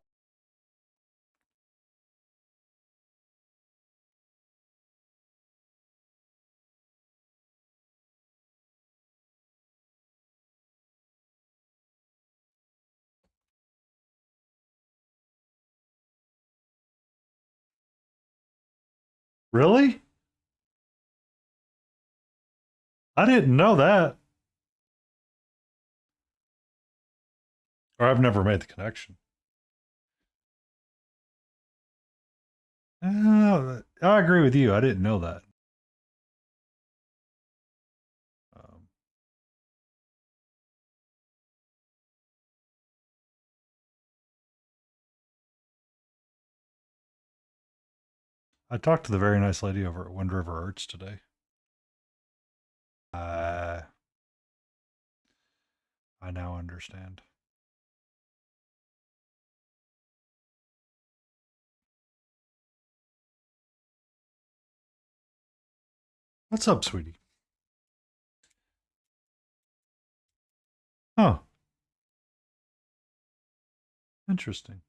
Really? I didn't know that. Or I've never made the connection. I agree with you. I didn't know that. Um, I talked to the very nice lady over at Wind River Arts today. I now understand. What's up, sweetie? Oh, interesting.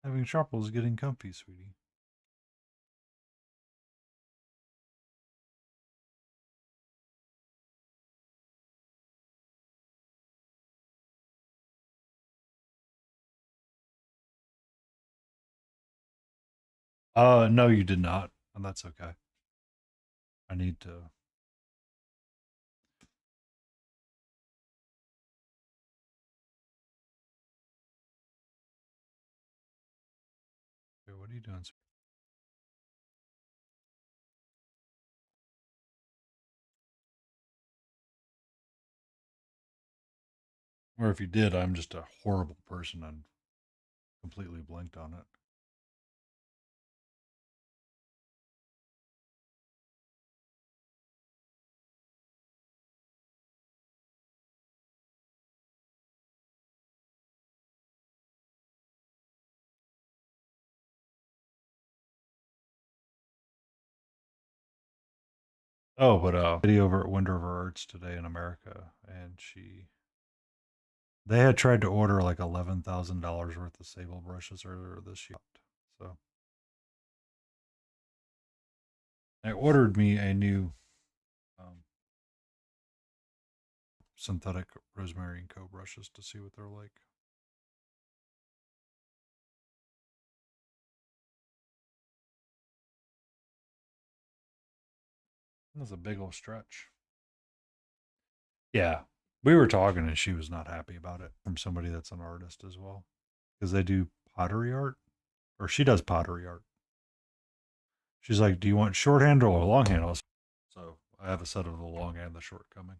Having trouble is getting comfy, sweetie. No, you did not, and that's okay. I need to. Okay, what are you doing? Or if you did, I'm just a horrible person and completely blanked on it. Oh, but lady over at Wendover Arts today in America, and they had tried to order like $11,000 worth of sable brushes earlier this year. So I ordered me a new synthetic rosemary and co brushes to see what they're like. That's a big old stretch. Yeah, we were talking and she was not happy about it from somebody that's an artist as well because they do pottery art, or she does pottery art. She's like, "Do you want shorthand or longhand?" So I have a set of the long and the short coming.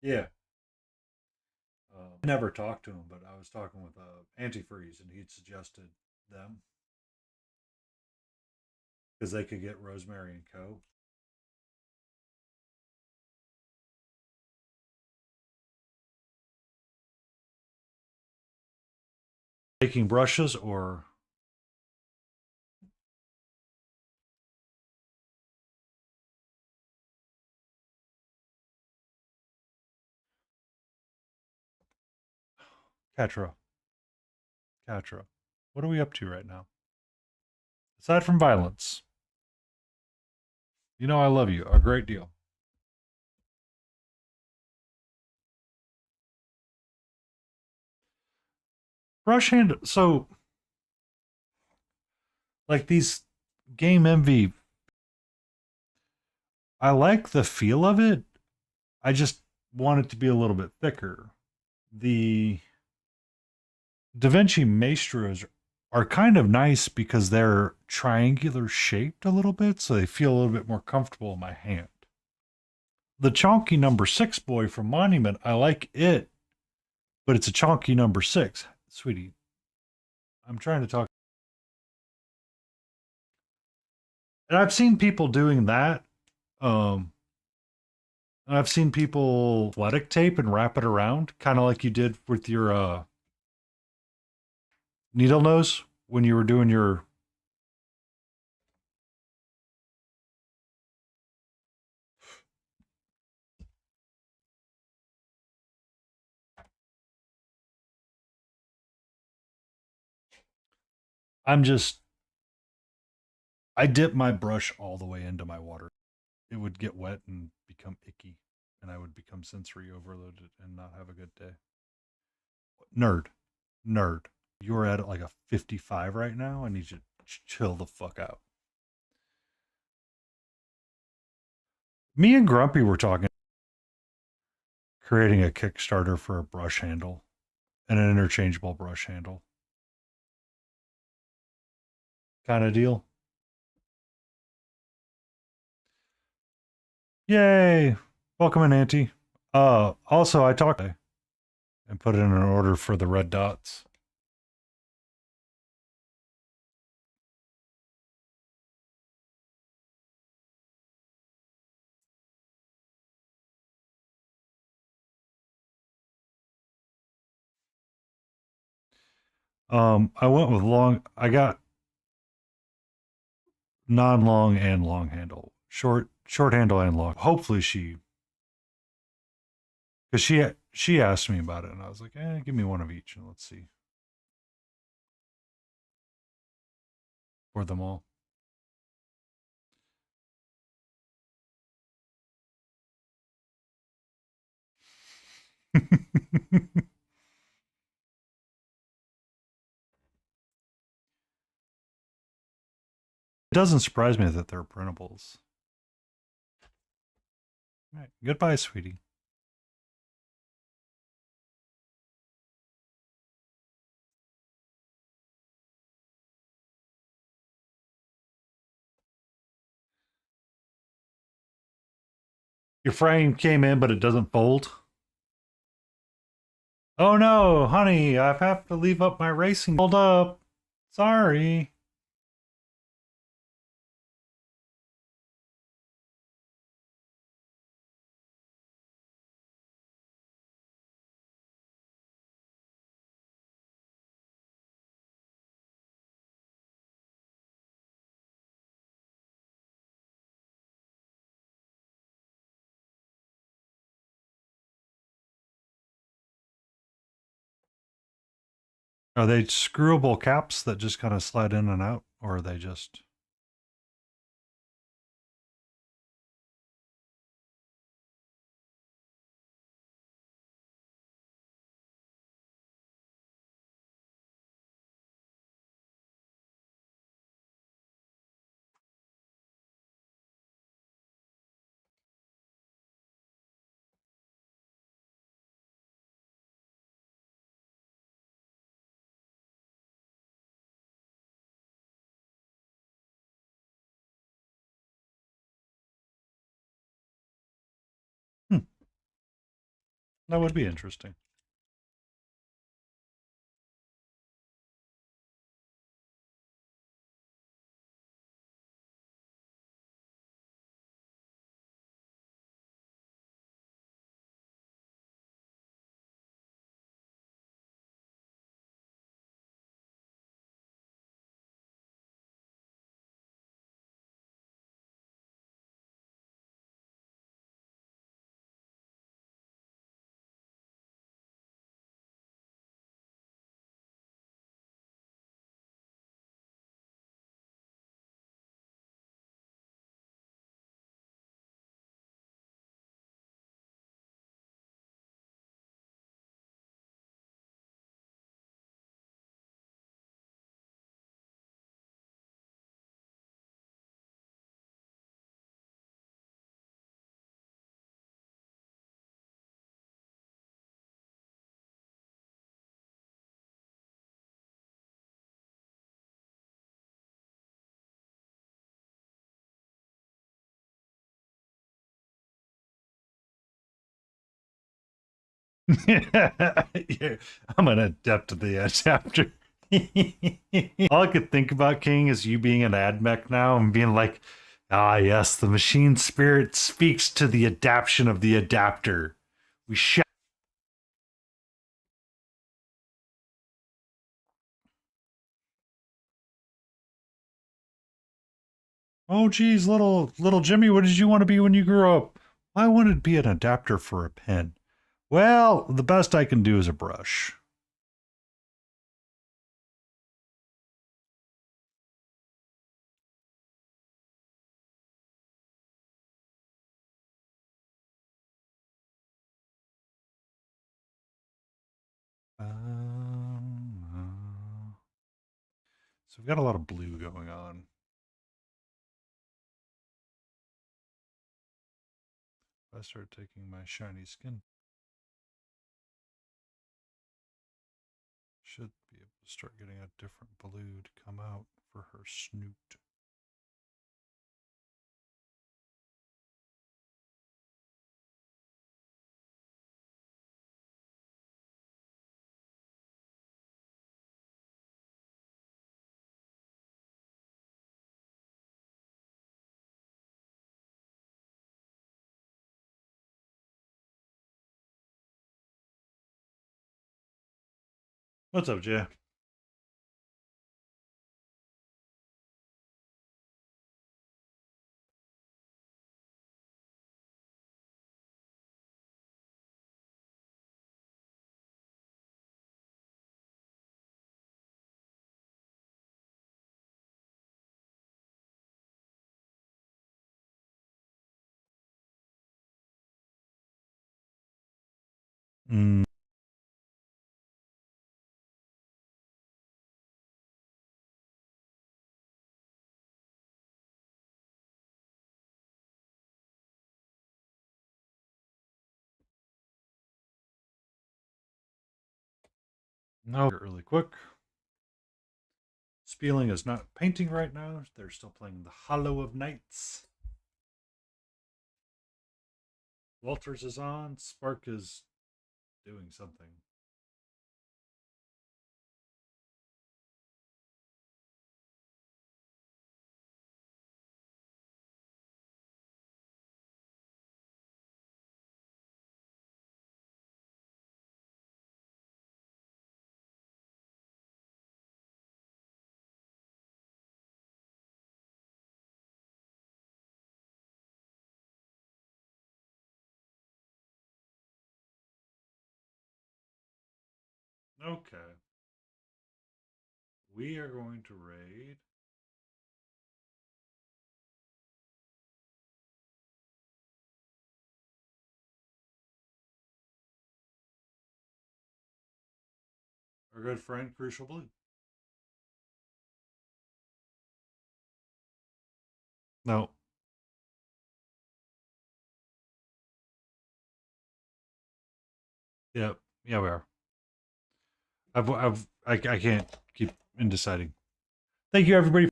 Yeah. I never talked to him, but I was talking with Antifreeze, and he'd suggested them because they could get Rosemary and Co. Making brushes or Catra. Catra. What are we up to right now? Aside from violence, you know I love you a great deal. Brush hand. So like these game envy, I like the feel of it. I just want it to be a little bit thicker. The Da Vinci Maestros are kind of nice because they're triangular shaped a little bit, so they feel a little bit more comfortable in my hand. The chonky number 6 boy from Monument, I like it, but it's a chonky number 6. Sweetie, I'm trying to talk. And I've seen people doing that. Um, I've seen people athletic tape and wrap it around, kind of like you did with your needle nose when you were doing your. I'm just. I dip my brush all the way into my water. It would get wet and become icky, and I would become sensory overloaded and not have a good day. Nerd, nerd. You're at like a 55 right now. I need you to chill the fuck out. Me and Grumpy were talking, creating a Kickstarter for a brush handle and an interchangeable brush handle kind of deal. Yay! Welcome in, Auntie. Also, I talked and put in an order for the red dots. I went with long. I got non-long and long handle. Short handle and long. Hopefully because she asked me about it and I was like, give me one of each and let's see. For them all. It doesn't surprise me that they're printables. All right. Goodbye, sweetie. Your frame came in, but it doesn't fold. Oh no, honey, I have to leave up my racing. Hold up. Sorry. Are they screwable caps that just kind of slide in and out? Or are they just... That would be interesting. Yeah, I'm an adept at the adapter. All I could think about, King, is you being an ad mech now and being like, ah, yes, the machine spirit speaks to the adaption of the adapter. We shall. Oh, geez, little Jimmy, what did you want to be when you grew up? I wanted to be an adapter for a pen. Well, the best I can do is a brush. So we've got a lot of blue going on. If I start taking my shiny skin, should be able to start getting a different blue to come out for her snoot. What's up, Jay? Mm. No, really quick. Spieling is not painting right now. They're still playing the Hollow of Nights. Walters is on. Spark is doing something. Okay. We are going to raid. Our good friend Crucial Blue. No. Yeah. Yeah, we are. I can't keep deciding. Thank you, everybody.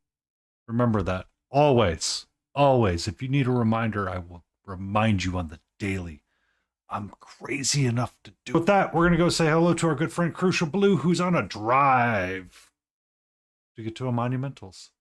Remember that. Always. Always. If you need a reminder, I will remind you on the daily. I'm crazy enough to do. With that, we're going to go say hello to our good friend Crucial Blue, who's on a drive to get to a Monumentals.